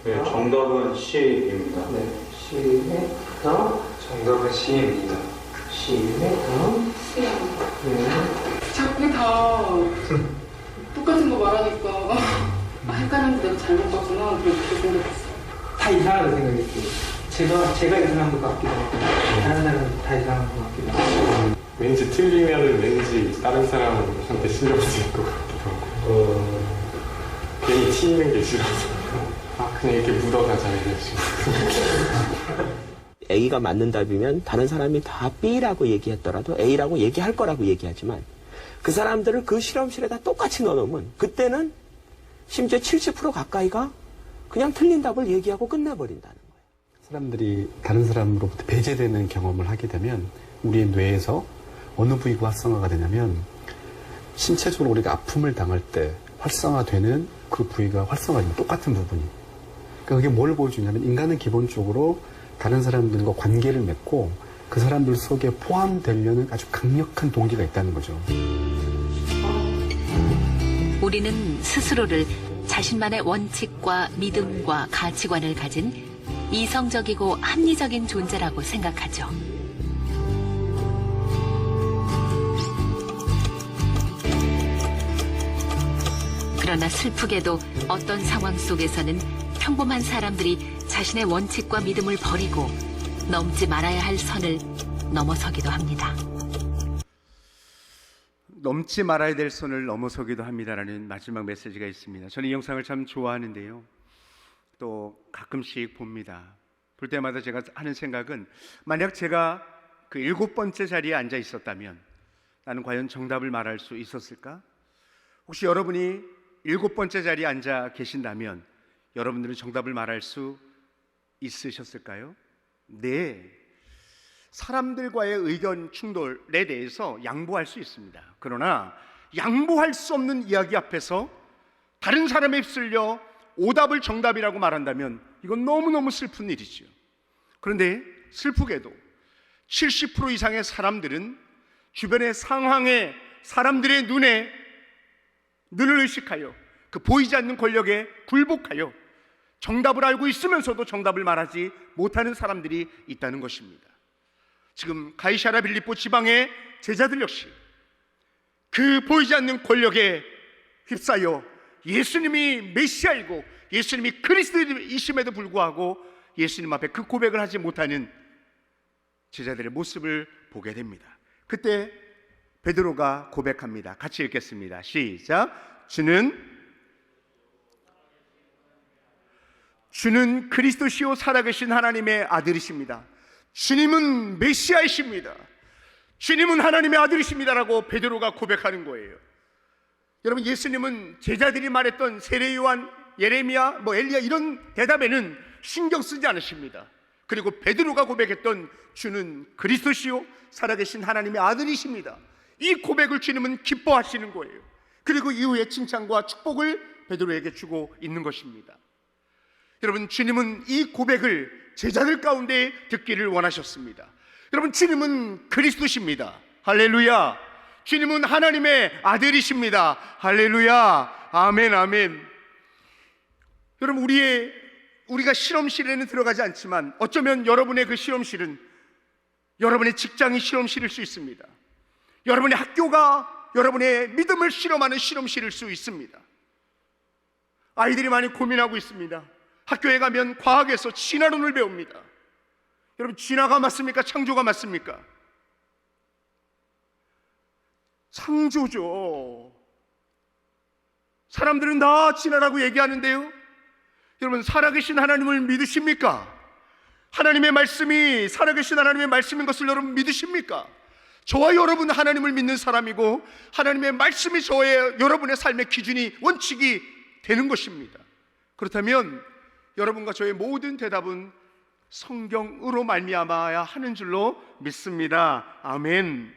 Speaker 7: 네, 정답은 C입니다.
Speaker 2: 네. C. 다음.
Speaker 5: 정답은 C입니다.
Speaker 2: C. 다음. 네.
Speaker 8: 자꾸 다 똑같은 거 말하니까 헷갈리는데 내가 잘못 봤구나 그렇게 생각했어요.
Speaker 2: 다 이상하다고 생각했어요. 제가 이상한 것 같기도 하고 다른 사람은 다 이상한 것 같기도 하고.
Speaker 7: 왠지 틀리면 왠지 다른 사람한테 신경 쓸 것 같기도 하고 괜히 튀는 게 싫어서 그냥 이렇게 묻어가자 이런 식으로.
Speaker 9: A가 맞는 답이면 다른 사람이 다 B라고 얘기했더라도 A라고 얘기할 거라고 얘기하지만 그 사람들을 그 실험실에다 똑같이 넣어놓으면 그때는 심지어 70% 가까이가 그냥 틀린 답을 얘기하고 끝내버린다는 거예요.
Speaker 10: 사람들이 다른 사람으로부터 배제되는 경험을 하게 되면 우리의 뇌에서 어느 부위가 활성화가 되냐면 신체적으로 우리가 아픔을 당할 때 활성화되는 그 부위가 활성화되는 똑같은 부분이. 그러니까 그게 뭘 보여주냐면 인간은 기본적으로 다른 사람들과 관계를 맺고 그 사람들 속에 포함되려는 아주 강력한 동기가 있다는 거죠.
Speaker 4: 우리는 스스로를 자신만의 원칙과 믿음과 가치관을 가진 이성적이고 합리적인 존재라고 생각하죠. 그러나 슬프게도 어떤 상황 속에서는 평범한 사람들이 자신의 원칙과 믿음을 버리고 넘지 말아야 할 선을 넘어서기도 합니다.
Speaker 3: 넘지 말아야 될 선을 넘어서기도 합니다라는 마지막 메시지가 있습니다. 저는 이 영상을 참 좋아하는데요. 또 가끔씩 봅니다. 볼 때마다 제가 하는 생각은 만약 제가 그 7번째 자리에 앉아 있었다면 나는 과연 정답을 말할 수 있었을까? 혹시 여러분이 7번째 자리에 앉아 계신다면 여러분들은 정답을 말할 수 있으셨을까요? 네. 사람들과의 의견 충돌에 대해서 양보할 수 있습니다. 그러나 양보할 수 없는 이야기 앞에서 다른 사람에 휩쓸려 오답을 정답이라고 말한다면 이건 너무너무 슬픈 일이죠. 그런데 슬프게도 70% 이상의 사람들은 주변의 상황에 사람들의 눈에 눈을 의식하여 그 보이지 않는 권력에 굴복하여 정답을 알고 있으면서도 정답을 말하지 못하는 사람들이 있다는 것입니다. 지금 가이사랴 빌립보 지방의 제자들 역시 그 보이지 않는 권력에 휩싸여 예수님이 메시아이고 예수님이 그리스도이심에도 불구하고 예수님 앞에 그 고백을 하지 못하는 제자들의 모습을 보게 됩니다. 그때 베드로가 고백합니다. 같이 읽겠습니다. 시작. 주는 그리스도시요 살아계신 하나님의 아들이십니다. 주님은 메시아이십니다. 주님은 하나님의 아들이십니다라고 베드로가 고백하는 거예요. 여러분, 예수님은 제자들이 말했던 세례 요한, 예레미야, 엘리야 이런 대답에는 신경 쓰지 않으십니다. 그리고 베드로가 고백했던 주는 그리스도시요 살아계신 하나님의 아들이십니다. 이 고백을 주님은 기뻐하시는 거예요. 그리고 이후에 칭찬과 축복을 베드로에게 주고 있는 것입니다. 여러분, 주님은 이 고백을 제자들 가운데 듣기를 원하셨습니다. 여러분, 주님은 그리스도십니다. 할렐루야. 주님은 하나님의 아들이십니다. 할렐루야. 아멘, 아멘. 여러분, 우리가 실험실에는 들어가지 않지만 어쩌면 여러분의 그 실험실은 여러분의 직장이 실험실일 수 있습니다. 여러분의 학교가 여러분의 믿음을 실험하는 실험실일 수 있습니다. 아이들이 많이 고민하고 있습니다. 학교에 가면 과학에서 진화론을 배웁니다. 여러분, 진화가 맞습니까? 창조가 맞습니까? 창조죠. 사람들은 다 진화라고 얘기하는데요, 여러분, 살아계신 하나님을 믿으십니까? 하나님의 말씀이 살아계신 하나님의 말씀인 것을 여러분 믿으십니까? 저와 여러분 하나님을 믿는 사람이고 하나님의 말씀이 여러분의 삶의 기준이, 원칙이 되는 것입니다. 그렇다면 여러분과 저의 모든 대답은 성경으로 말미암아야 하는 줄로 믿습니다. 아멘.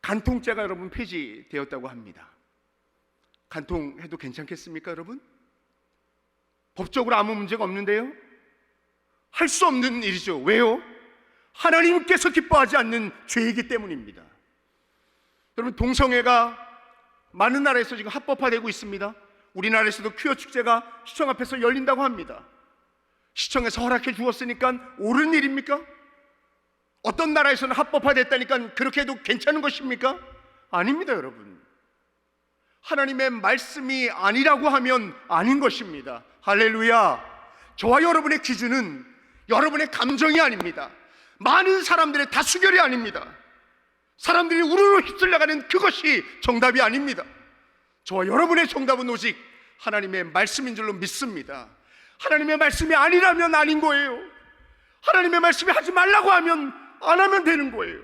Speaker 3: 간통죄가 여러분 폐지되었다고 합니다. 간통해도 괜찮겠습니까, 여러분? 법적으로 아무 문제가 없는데요? 할 수 없는 일이죠. 왜요? 하나님께서 기뻐하지 않는 죄이기 때문입니다. 여러분, 동성애가 많은 나라에서 지금 합법화되고 있습니다. 우리나라에서도 퀴어 축제가 시청 앞에서 열린다고 합니다. 시청에서 허락해 주었으니까 옳은 일입니까? 어떤 나라에서는 합법화됐다니까 그렇게 해도 괜찮은 것입니까? 아닙니다, 여러분. 하나님의 말씀이 아니라고 하면 아닌 것입니다. 할렐루야. 저와 여러분의 기준은 여러분의 감정이 아닙니다. 많은 사람들의 다수결이 아닙니다. 사람들이 우르르 휩쓸려가는 그것이 정답이 아닙니다. 저와 여러분의 정답은 오직 하나님의 말씀인 줄로 믿습니다. 하나님의 말씀이 아니라면 아닌 거예요. 하나님의 말씀이 하지 말라고 하면 안 하면 되는 거예요.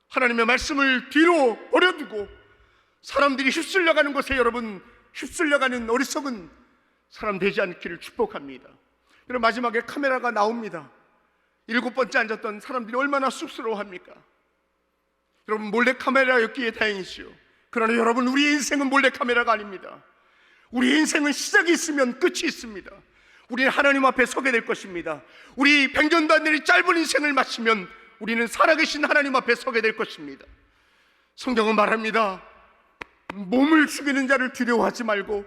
Speaker 3: 하나님의 말씀을 뒤로 버려두고 사람들이 휩쓸려가는 것에 여러분, 휩쓸려가는 어리석은 사람 되지 않기를 축복합니다. 여러분, 마지막에 카메라가 나옵니다. 7번째 앉았던 사람들이 얼마나 쑥스러워합니까? 여러분, 몰래카메라였기에 다행이시오. 그러나 여러분, 우리의 인생은 몰래카메라가 아닙니다. 우리의 인생은 시작이 있으면 끝이 있습니다. 우리는 하나님 앞에 서게 될 것입니다. 우리 100년도 안 되는 짧은 인생을 마치면 우리는 살아계신 하나님 앞에 서게 될 것입니다. 성경은 말합니다. 몸을 죽이는 자를 두려워하지 말고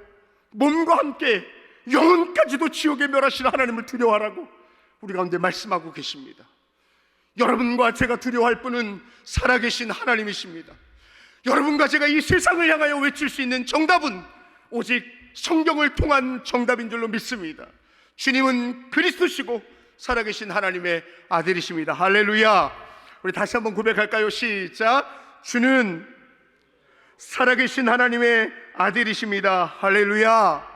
Speaker 3: 몸과 함께 영혼까지도 지옥에 멸하시는 하나님을 두려워하라고 우리 가운데 말씀하고 계십니다. 여러분과 제가 두려워할 분은 살아계신 하나님이십니다. 여러분과 제가 이 세상을 향하여 외칠 수 있는 정답은 오직 성경을 통한 정답인 줄로 믿습니다. 주님은 그리스도시고 살아계신 하나님의 아들이십니다. 할렐루야. 우리 다시 한번 고백할까요? 시작. 주는 살아계신 하나님의 아들이십니다. 할렐루야.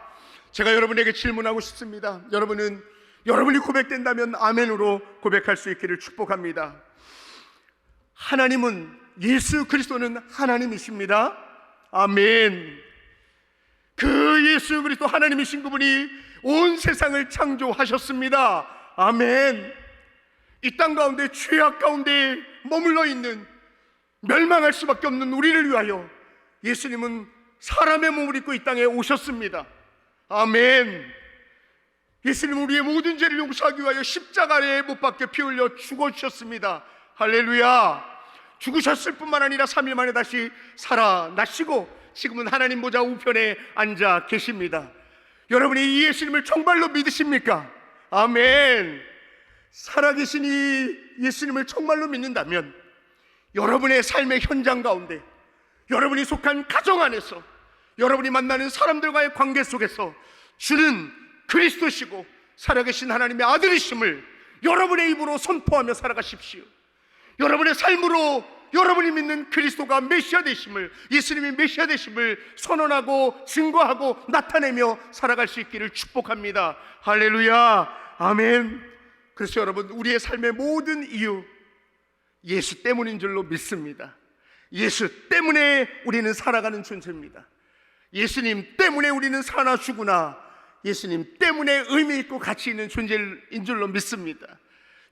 Speaker 3: 제가 여러분에게 질문하고 싶습니다. 여러분이 고백된다면 아멘으로 고백할 수 있기를 축복합니다. 하나님은, 예수 그리스도는 하나님이십니다. 아멘. 그 예수 그리스도 하나님이신 그분이 온 세상을 창조하셨습니다. 아멘. 이 땅 가운데 죄악 가운데 머물러 있는, 멸망할 수밖에 없는 우리를 위하여 예수님은 사람의 몸을 입고 이 땅에 오셨습니다. 아멘. 예수님은 우리의 모든 죄를 용서하기 위하여 십자가 아래에 못 박혀 피 흘려 죽어주셨습니다. 할렐루야. 죽으셨을 뿐만 아니라 3일 만에 다시 살아나시고 지금은 하나님 보좌 우편에 앉아 계십니다. 여러분이 이 예수님을 정말로 믿으십니까? 아멘. 살아계신 이 예수님을 정말로 믿는다면 여러분의 삶의 현장 가운데, 여러분이 속한 가정 안에서, 여러분이 만나는 사람들과의 관계 속에서 주는 그리스도시고 살아계신 하나님의 아들이심을 여러분의 입으로 선포하며 살아가십시오. 여러분의 삶으로 여러분이 믿는 그리스도가 메시아 되심을, 예수님이 메시아 되심을 선언하고 증거하고 나타내며 살아갈 수 있기를 축복합니다. 할렐루야. 아멘. 그래서 여러분, 우리의 삶의 모든 이유 예수 때문인 줄로 믿습니다. 예수 때문에 우리는 살아가는 존재입니다. 예수님 때문에 우리는 사나 죽으나 예수님 때문에 의미 있고 가치 있는 존재인 줄로 믿습니다.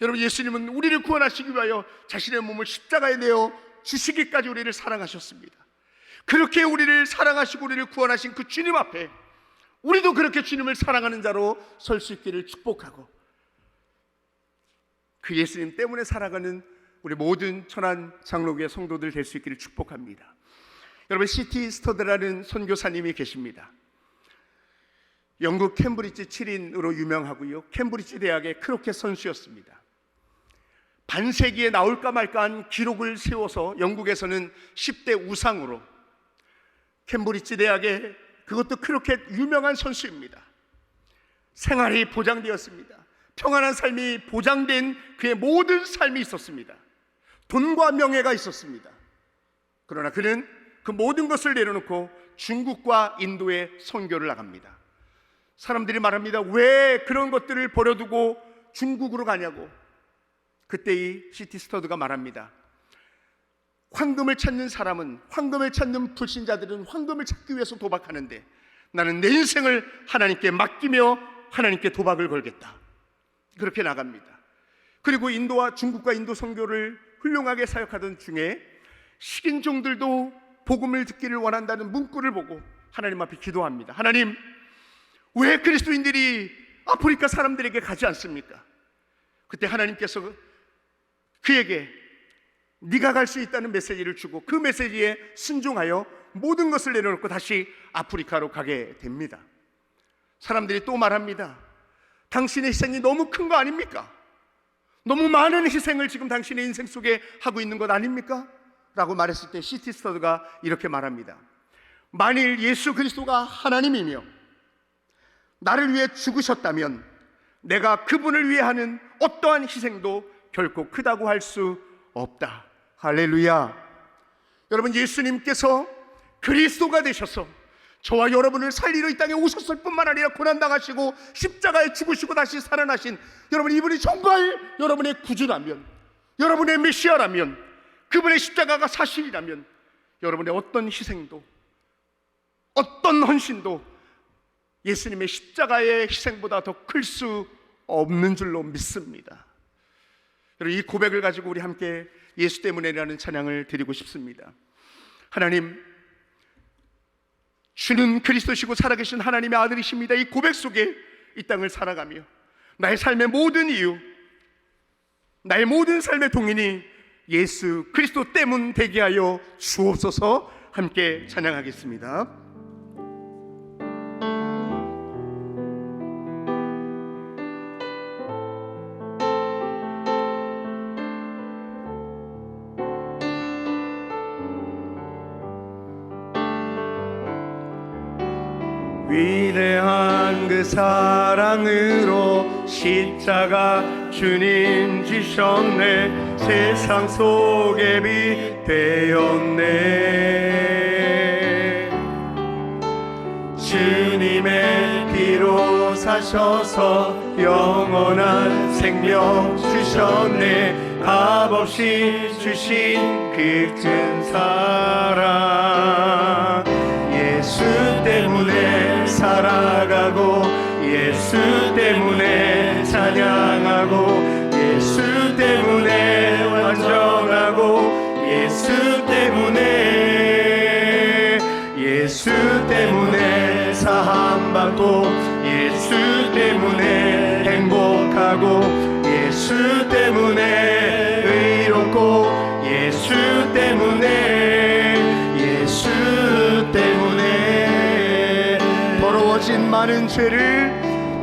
Speaker 3: 여러분, 예수님은 우리를 구원하시기 위하여 자신의 몸을 십자가에 내어 주시기까지 우리를 사랑하셨습니다. 그렇게 우리를 사랑하시고 우리를 구원하신 그 주님 앞에 우리도 그렇게 주님을 사랑하는 자로 설 수 있기를 축복하고, 그 예수님 때문에 살아가는 우리 모든 천안 장로교회 성도들 될 수 있기를 축복합니다. 여러분, 시티 스터드라는 선교사님이 계십니다. 영국 캠브리지 7인으로 유명하고요. 캠브리지 대학의 크로켓 선수였습니다. 반세기에 나올까 말까한 기록을 세워서 영국에서는 10대 우상으로, 캠브리지 대학의 그것도 크로켓 유명한 선수입니다. 생활이 보장되었습니다. 평안한 삶이 보장된 그의 모든 삶이 있었습니다. 돈과 명예가 있었습니다. 그러나 그는 그 모든 것을 내려놓고 중국과 인도에 선교를 나갑니다. 사람들이 말합니다. 왜 그런 것들을 버려두고 중국으로 가냐고. 그때 이 C.T. 스터드가 말합니다. 황금을 찾는 사람은, 황금을 찾는 불신자들은 황금을 찾기 위해서 도박하는데 나는 내 인생을 하나님께 맡기며 하나님께 도박을 걸겠다. 그렇게 나갑니다. 그리고 인도와 중국과 인도 선교를 훌륭하게 사역하던 중에 식인종들도 복음을 듣기를 원한다는 문구를 보고 하나님 앞에 기도합니다. 하나님, 왜 그리스도인들이 아프리카 사람들에게 가지 않습니까? 그때 하나님께서 그에게 네가 갈 수 있다는 메시지를 주고 그 메시지에 순종하여 모든 것을 내려놓고 다시 아프리카로 가게 됩니다. 사람들이 또 말합니다. 당신의 희생이 너무 큰 거 아닙니까? 너무 많은 희생을 지금 당신의 인생 속에 하고 있는 것 아닙니까? 라고 말했을 때 C.T. 스터드가 이렇게 말합니다. 만일 예수 그리스도가 하나님이며 나를 위해 죽으셨다면 내가 그분을 위해 하는 어떠한 희생도 결코 크다고 할 수 없다. 할렐루야. 여러분, 예수님께서 그리스도가 되셔서 저와 여러분을 살리러 이 땅에 오셨을 뿐만 아니라 고난당하시고 십자가에 죽으시고 다시 살아나신 여러분, 이분이 정말 여러분의 구주라면, 여러분의 메시아라면, 그분의 십자가가 사실이라면 여러분의 어떤 희생도, 어떤 헌신도 예수님의 십자가의 희생보다 더 클 수 없는 줄로 믿습니다. 여러분, 이 고백을 가지고 우리 함께 예수 때문에라는 찬양을 드리고 싶습니다. 하나님, 주는 그리스도시고 살아계신 하나님의 아들이십니다. 이 고백 속에 이 땅을 살아가며 나의 삶의 모든 이유, 나의 모든 삶의 동인이 예수 그리스도 때문 되게 하여 주옵소서. 함께 찬양하겠습니다.
Speaker 1: 위대한 그 사랑으로 십자가 주님 지셨네. 세상 속에 빛 되었네. 주님의 피로 사셔서 영원한 생명 주셨네. 값없이 주신 그 큰 사랑, 예수 때문에 살아가고 예수 때문에 찬양하고 예수 때문에 완전하고 예수 때문에 사함받고 예수 때문에 행복하고 예수 때문에 의롭고 예수 때문에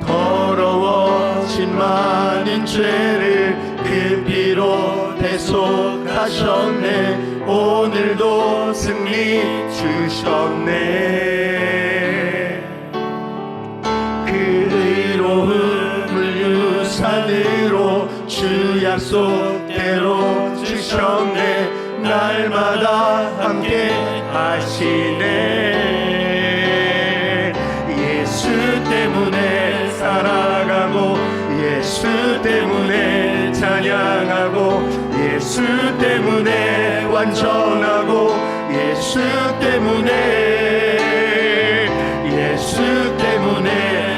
Speaker 1: 더러워진 많은 죄를 그 피로 대속하셨네. 오늘도 승리 주셨네. 그 의로움을 유산으로 주 약속대로 주셨네. 날마다 함께 하시네. 예수 때문에 살아가고 예수 때문에 찬양하고 예수 때문에 완전하고 예수 때문에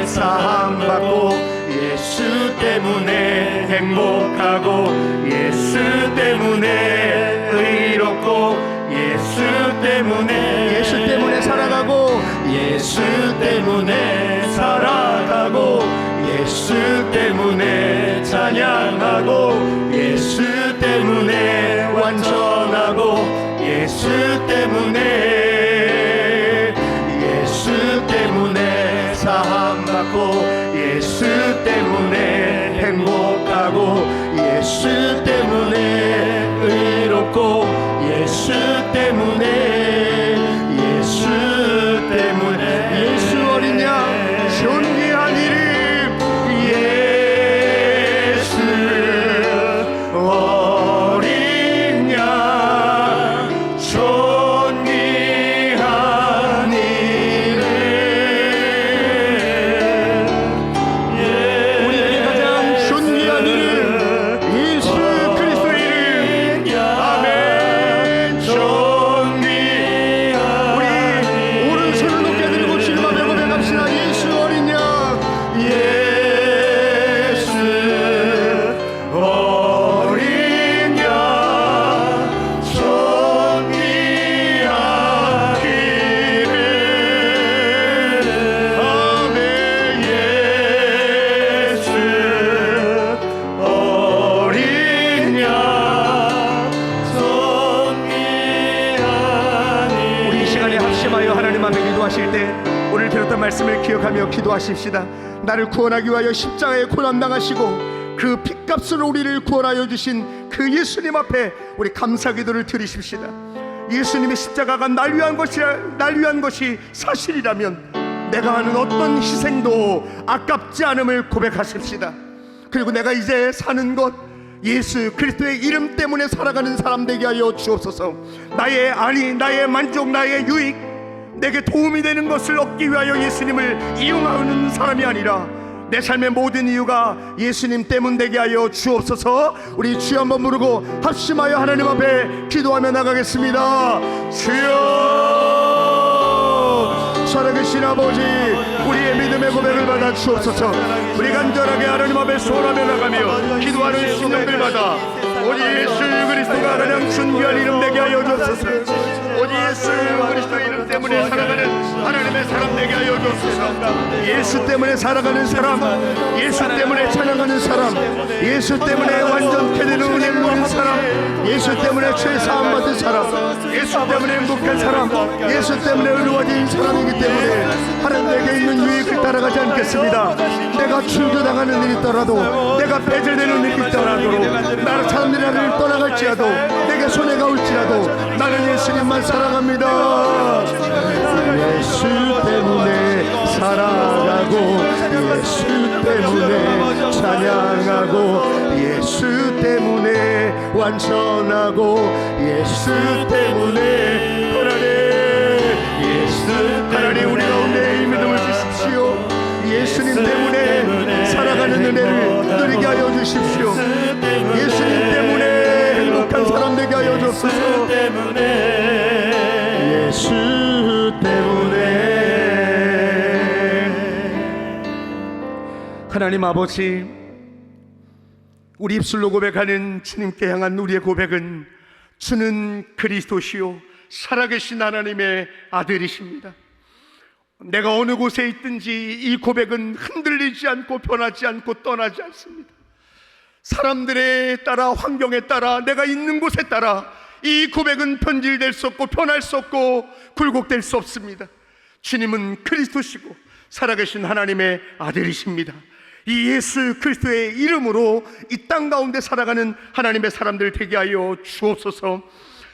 Speaker 1: 사함받고 예수 때문에 행복하고 예수 때문에 의롭고 예수 때문에 살아가고 예수 때문에 살아가고 예수 때문에 찬양하고 예수 때문에 완전하고 예수 때문에 사함
Speaker 3: 기도하실 때 오늘 들었던 말씀을 기억하며 기도하십시다. 나를 구원하기 위하여 십자가에 고난당하시고 그 핏값으로 우리를 구원하여 주신 그 예수님 앞에 우리 감사 기도를 드리십시다. 예수님의 십자가가 날 위한 것이 사실이라면 내가 하는 어떤 희생도 아깝지 않음을 고백하십시다. 그리고 내가 이제 사는 것 예수 그리스도의 이름 때문에 살아가는 사람 되게 하여 주옵소서. 나의 만족, 나의 유익, 내게 도움이 되는 것을 얻기 위하여 예수님을 이용하는 사람이 아니라 내 삶의 모든 이유가 예수님 때문 되게 하여 주옵소서. 우리 주여 한번 부르고 합심하여 하나님 앞에 기도하며 나가겠습니다. 주여, 살아계신 아버지, 우리의 믿음의 고백을 받아 주옵소서. 우리 간절하게 하나님 앞에 소원하며 나가며 기도하는 심령들마다 오직 예수 그리스도가 가장 존귀한 이름 되게 하여 주옵소서. 오직 예수 그리스도 이름 때문에 살아가는 하나님의 사람 되게 하여 주옵소서. 예수 때문에 살아가는 사람, 예수 때문에 찬양하는 사람, 예수 때문에 완전케 되는 은혜 누리는 사람, 예수 때문에 죄 사함 받은 사람, 예수 때문에 행복한 사람, 예수 때문에 의로워진 사람이기 때문에 하나님에게 있는 유익을 따라가지 않겠습니다. 내가 출교당하는 일이 있더라도, 내가 배제되는 일이 있더라도, 나를 사람들이 나를 떠나갈지라도, 내게 손해가 올지라도 나는 예수님만 사랑합니다. 예수 때문에 살아가고, 예수 때문에 찬양하고, 예수 때문에 완전하고, 예수 때문에 하나님 우리 가운데 이 믿음을 주십시오. 예수님 때문에 살아가는 은혜를 누리게 하여 주십시오. 예수님 때문에 행복한 사람 되게 하여 주옵소서. 예수 때문에. 하나님 아버지, 우리 입술로 고백하는 주님께 향한 우리의 고백은 주는 그리스도시요 살아계신 하나님의 아들이십니다. 내가 어느 곳에 있든지 이 고백은 흔들리지 않고 변하지 않고 떠나지 않습니다. 사람들에 따라, 환경에 따라, 내가 있는 곳에 따라 이 고백은 변질될 수 없고 변할 수 없고 굴곡될 수 없습니다. 주님은 그리스도시고 살아계신 하나님의 아들이십니다. 이 예수 그리스도의 이름으로 이 땅 가운데 살아가는 하나님의 사람들 되게 하여 주옵소서.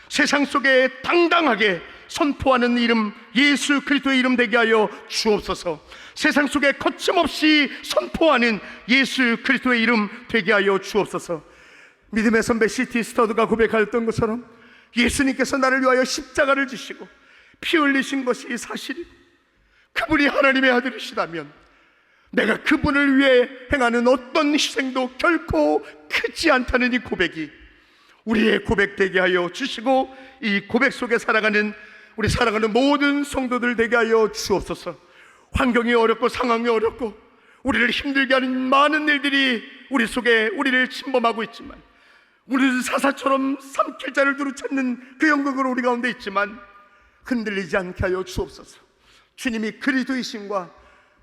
Speaker 3: 세상 속에 당당하게 선포하는 이름, 예수 그리스도의 이름 되게 하여 주옵소서. 세상 속에 거침없이 선포하는 예수 그리스도의 이름 되게 하여 주옵소서. 믿음의 선배 C.T. 스터드가 고백하였던 것처럼 예수님께서 나를 위하여 십자가를 지시고 피 흘리신 것이 사실이고 그분이 하나님의 아들이시다면 내가 그분을 위해 행하는 어떤 희생도 결코 크지 않다는 이 고백이 우리의 고백 되게 하여 주시고 이 고백 속에 살아가는 우리 사랑하는 모든 성도들 되게 하여 주옵소서. 환경이 어렵고 상황이 어렵고 우리를 힘들게 하는 많은 일들이 우리 속에 우리를 침범하고 있지만 우리는 사사처럼 삼킬 자를 두루 찾는 그 영광으로 우리 가운데 있지만 흔들리지 않게 하여 주옵소서. 주님이 그리스도이심과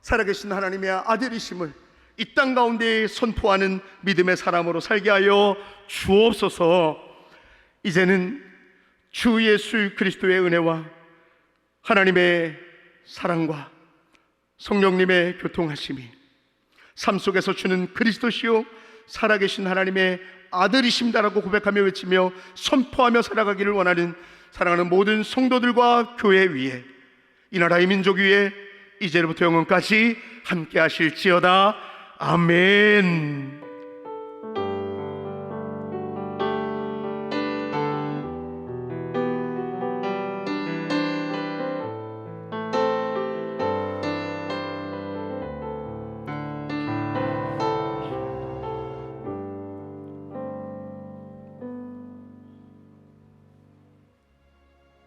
Speaker 3: 살아계신 하나님의 아들이심을 이 땅 가운데 선포하는 믿음의 사람으로 살게 하여 주옵소서. 이제는 주 예수 그리스도의 은혜와 하나님의 사랑과 성령님의 교통하심이 삶 속에서 주는 그리스도시요 살아계신 하나님의 아들이십니다라고 고백하며 외치며 선포하며 살아가기를 원하는 사랑하는 모든 성도들과 교회 위에, 이 나라의 민족 위에 이제로부터 영원까지 함께 하실지어다. 아멘.